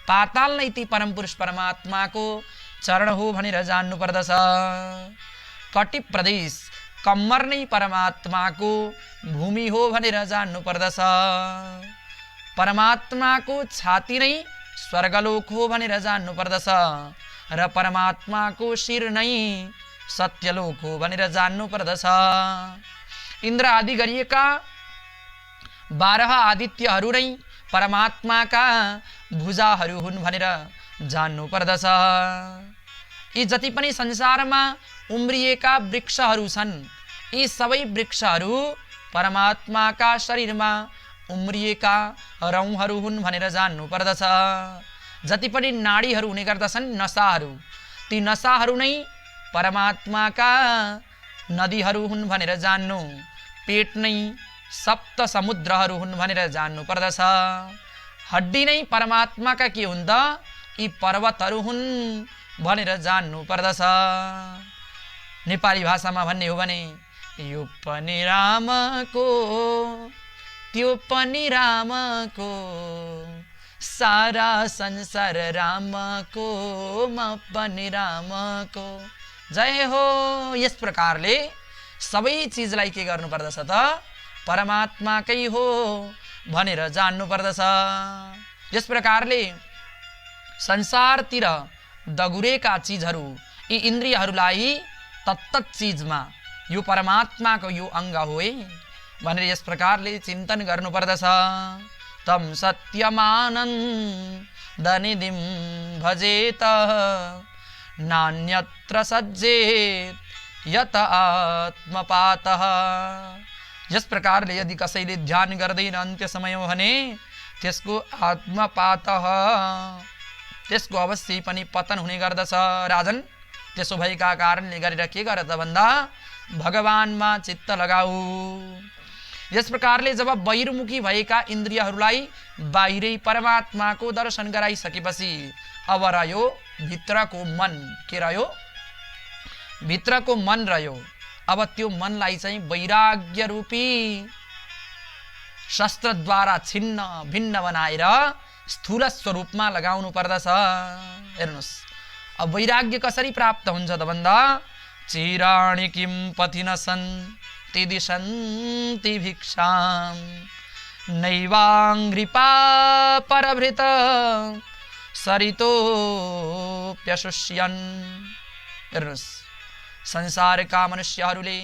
पाताल नै ती परमपुरुष परमात्माको चरण हो भनेर जान्नु पर्दछ। कटि प्रदेश कम्मर नै परमात्माको भूमि हो भनेर जान्नु पर्दछ। परमात्माको छाती नै स्वर्गलोक हो भनेर जान्नु पर्दछ र परमात्माको शिर नै सत्यलोक हो भनेर जान्नु पर्दछ। इन्द्र आदि गरिएका 12 आदित्यहरू नै परमात्माका भुजाहरू हुन् भनेर जान्नु पर्दछ। यी जति पनि संसारमा उम्रिएका वृक्षहरू छन्, यी सबै वृक्षहरू परमात्माका शरीरमा उम्रिएका रौँहरू हुन् भनेर जान्नु पर्दछ। जति पनि नाडीहरू हुने गर्दछन्, नसाहरू, ती नसाहरू नै परमात्माका नदीहरू हुन् भनेर जान्नु। पेट नै सप्त समुद्रहरू हुन् भनेर जान्नु पर्दछ। हड्डी नै परमात्माका के हुन् त? यी पर्वतहरू हुन् भनेर जान्नु पर्दछ। नेपाली भाषामा भन्ने हो भने यो पनि रामको त्यो पनि रामको, सारा संसार रामको म पनि रामको, जय हो। यस प्रकारले सबै चिजलाई के गर्नु पर्दछ त? परमात्माकै हो भनेर जान्नु पर्दछ। यस प्रकारले संसारतिर दगुरेका चिजहरू, यी इन्द्रियहरूलाई तत्तत चिजमा यो परमात्माको यो अङ्ग हो भनेर यस प्रकारले चिन्तन गर्नु पर्दछ। तम सत्यमानन्दनिधिं भजेत नान्यत्र सज्जेत यत आत्मपातः। यस प्रकारले यदि कसैले ध्यान गर्दैन अन्त्य समय भने त्यसको आत्मपातः, त्यसको अवश्य पनि पतन हुने गर्दछ। राजन त्यसो भएका कारणले गरेर के गर त भन्दा भगवानमा चित्त लगाऊ। यस प्रकारले जब बहिर्मुखी भएका इन्द्रियहरूलाई बाहिरै परमात्माको दर्शन गराइसकेपछि अब रह्यो भित्रको मन। के रह्यो? भित्रको मन रह्यो। अब त्यो मनलाई चाहिँ वैराग्य रूपी शस्त्रद्वारा छिन्न भिन्न बनाएर स्थूल स्वरूपमा लगाउनु पर्दछ। हेर्नुहोस्, अब वैराग्य कसरी प्राप्त हुन्छ त भन्दा चिराणि किम पथिन सन् ते दिशन्ति भिक्षां नैवाङ्घ्रिपा परभृत सरितोप्यशुष्यन्। हेर्नुहोस्, संसारका मनुष्यहरूले